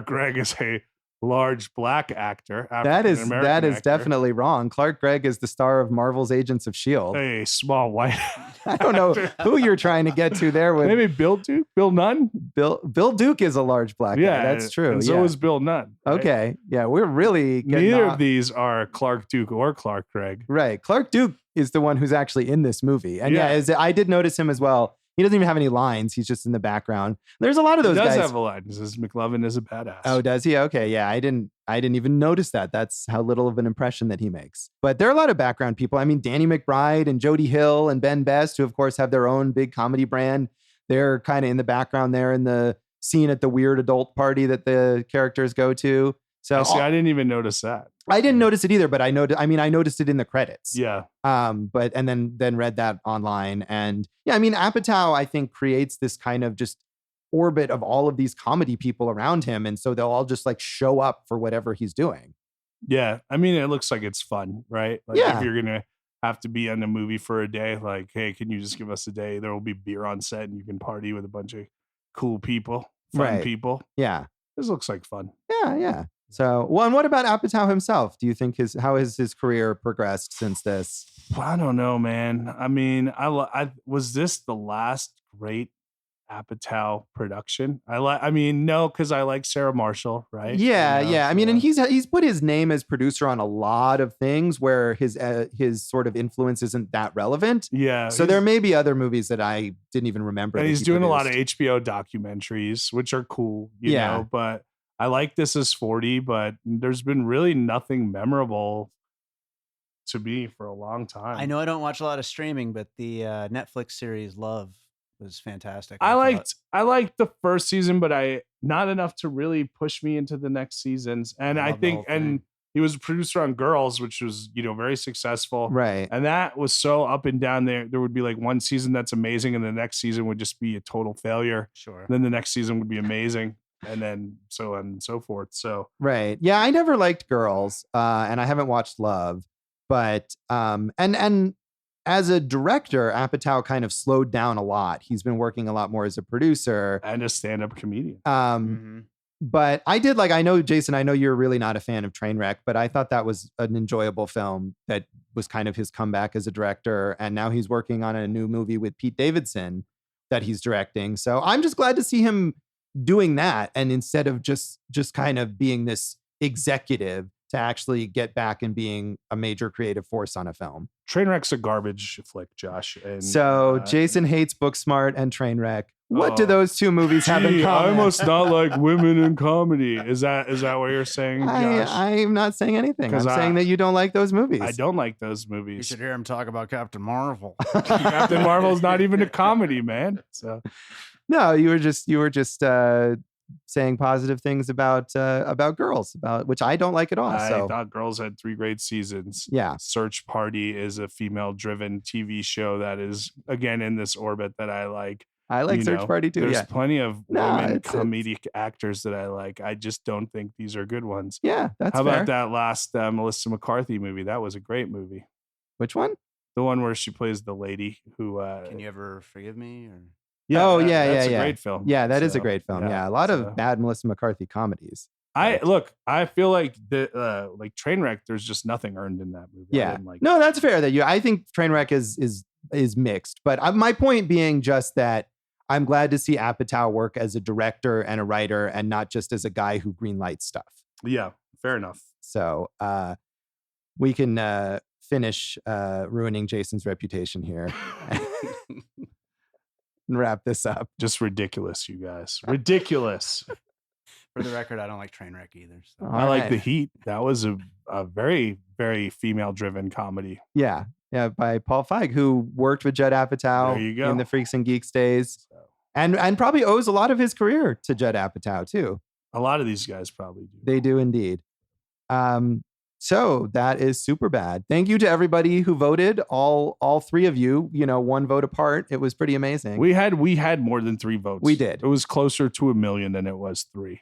Gregg is a large black actor. That is African-American actor. definitely wrong. Clark Gregg is the star of Marvel's Agents of S.H.I.E.L.D. A small white. I don't know who you're trying to get to there with. Maybe Bill Duke? Bill Nunn? Bill Duke is a large black guy. That's true. And so is Bill Nunn. Right? Okay. Yeah, we're really getting Neither off. of these are Clark Duke or Clark Gregg. Right. Clark Duke is the one who's actually in this movie. And Yeah. I did notice him as well. He doesn't even have any lines. He's just in the background. There's a lot of those He does guys. have a line. It says McLovin is a badass. Oh, does he? Okay. Yeah. I didn't even notice that. That's how little of an impression that he makes. But there are a lot of background people. I mean, Danny McBride and Jody Hill and Ben Best, who of course have their own big comedy brand. They're kind of in the background there in the scene at the weird adult party that the characters go to. So I didn't even notice that. I didn't notice it either, but I noticed it in the credits. Yeah. And then read that online. And yeah, I mean, Apatow, I think, creates this kind of just orbit of all of these comedy people around him. And so they'll all just like show up for whatever he's doing. Yeah. I mean, it looks like it's fun, right? Like Yeah. if you're going to have to be in a movie for a day, like, hey, can you just give us a day? There will be beer on set and you can party with a bunch of cool people, fun Right. people. Yeah. This looks like fun. Yeah. So, well, and what about Apatow himself? Do you think how has his career progressed since this? I don't know, man. I mean, I was this the last great Apatow production? No, because I like Sarah Marshall, right? Yeah, You know, yeah. I mean, so- and he's put his name as producer on a lot of things where his sort of influence isn't that relevant. Yeah. So there may be other movies that I didn't even remember. And that he's he doing a lot of produced. HBO documentaries, which are cool, you Yeah. know, but I like This Is 40, but there's been really nothing memorable to me for a long time. I know I don't watch a lot of streaming, but the Netflix series Love was fantastic. I thought. liked the first season, but not enough to really push me into the next seasons. And I love the think, whole and thing. he was a producer on Girls, which was, very successful. Right. And that was so up and down there. There would be like one season that's amazing, and the next season would just be a total failure. Sure. Then the next season would be amazing. And then so on and so forth. So Right. Yeah, I never liked Girls, and I haven't watched Love, but and as a director, Apatow kind of slowed down a lot. He's been working a lot more as a producer. and a stand-up comedian. Mhm. But I did I know, Jason, I know you're really not a fan of Trainwreck, but I thought that was an enjoyable film that was kind of his comeback as a director. And now he's working on a new movie with Pete Davidson that he's directing. So I'm just glad to see him doing that. And instead of just kind of being this executive, to actually get back and being a major creative force on a film. Trainwreck's a garbage flick, Josh. And, so Jason hates Booksmart and Trainwreck. What do those two movies have in common? I must not like women in comedy. Is that what you're saying, Josh? I'm not saying anything. I'm saying that you don't like those movies. I don't like those movies. You should hear him talk about Captain Marvel. Captain Marvel's not even a comedy, man. So no, you were just saying positive things about Girls, which I don't like at all. I thought Girls had 3 great seasons. Yeah. Search Party is a female-driven TV show that is, again, in this orbit that I like. I like Search Party too. There's plenty of women comedic actors that I like. I just don't think these are good ones. Yeah, that's How fair. about that last Melissa McCarthy movie? That was a great movie. Which one? The one where she plays the lady who... Can You Ever Forgive Me? Or... Yeah, that's a great film. Yeah, that is a great film. Yeah, a lot of bad Melissa McCarthy comedies. I feel like like Trainwreck, there's just nothing earned in that movie. Yeah, no, that's fair. I think Trainwreck is mixed, but my point being just that I'm glad to see Apatow work as a director and a writer, and not just as a guy who greenlights stuff. Yeah, fair enough. So we can finish ruining Jason's reputation here. And wrap this up. Just ridiculous, you guys. Ridiculous. For the record, I don't like Trainwreck either. So. I like The Heat. That was a very, very female-driven comedy. Yeah, by Paul Feig, who worked with Judd Apatow in the Freaks and Geeks days, and probably owes a lot of his career to Judd Apatow too. A lot of these guys probably do. They do indeed. So that is Superbad. Thank you to everybody who voted. All 3 of you, 1 vote apart. It was pretty amazing. We had more than 3 votes. We did. It was closer to 1 million than it was 3.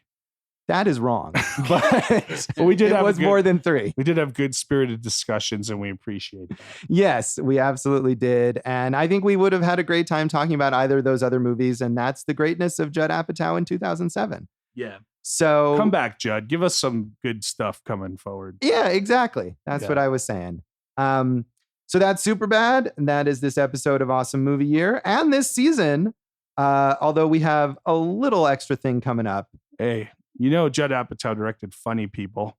That is wrong. But we did. It was more than 3. We did have good spirited discussions, and we appreciate that. Yes, we absolutely did. And I think we would have had a great time talking about either of those other movies. And that's the greatness of Judd Apatow in 2007. Yeah. So come back, Judd. Give us some good stuff coming forward. Yeah, exactly. That's what I was saying. So that's Superbad. And that is this episode of Awesome Movie Year. And this season, although we have a little extra thing coming up. Hey, Judd Apatow directed Funny People,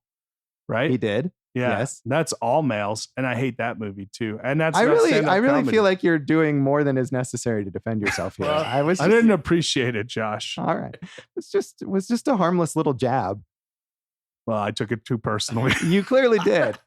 right? He did. Yeah. Yes. That's all males. And I hate that movie too. And that's I really comedy. feel like you're doing more than is necessary to defend yourself here. I didn't appreciate it, Josh. All right. It was just a harmless little jab. Well, I took it too personally. You clearly did.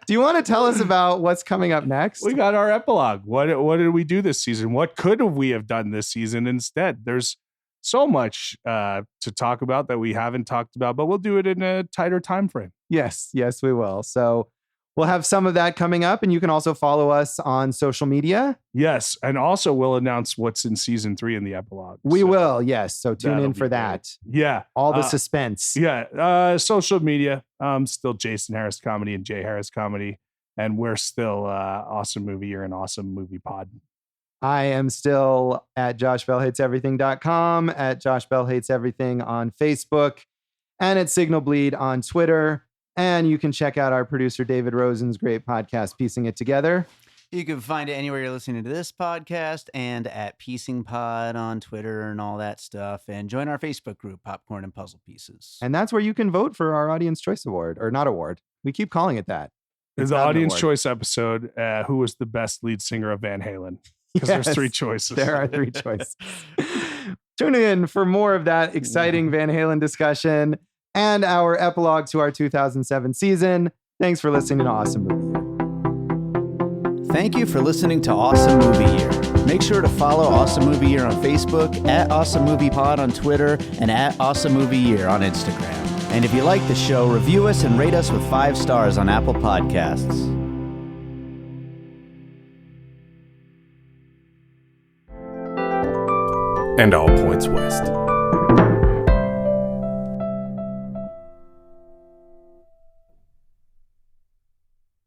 Do you want to tell us about what's coming up next? We got our epilogue. What did we do this season? What could we have done this season instead? There's so much to talk about that we haven't talked about, but we'll do it in a tighter time frame. Yes, we will. So we'll have some of that coming up, and you can also follow us on social media. Yes, and also we'll announce what's in season 3 in the epilogue. We will, yes. So tune in for that. Great. Yeah. All the suspense. Yeah. Social media, still Jason Harris Comedy and Jay Harris Comedy, and we're still Awesome Movie Year and Awesome Movie Pod. I am still at joshbellhateseverything.com, at Josh Bell Hates Everything on Facebook, and at Signal Bleed on Twitter. And you can check out our producer, David Rosen's great podcast, Piecing It Together. You can find it anywhere you're listening to this podcast, and at Piecing Pod on Twitter and all that stuff. And join our Facebook group, Popcorn and Puzzle Pieces. And that's where you can vote for our Audience Choice Award, or not award. We keep calling it that. It's the Audience Choice episode, who was the best lead singer of Van Halen? Because there's 3 choices. There are 3 choices. Tune in for more of that exciting Van Halen discussion and our epilogue to our 2007 season. Thanks for listening to Awesome Movie Year. Thank you for listening to Awesome Movie Year. Make sure to follow Awesome Movie Year on Facebook, at Awesome Movie Pod on Twitter, and at Awesome Movie Year on Instagram. And if you like the show, review us and rate us with 5 stars on Apple Podcasts. And all points west.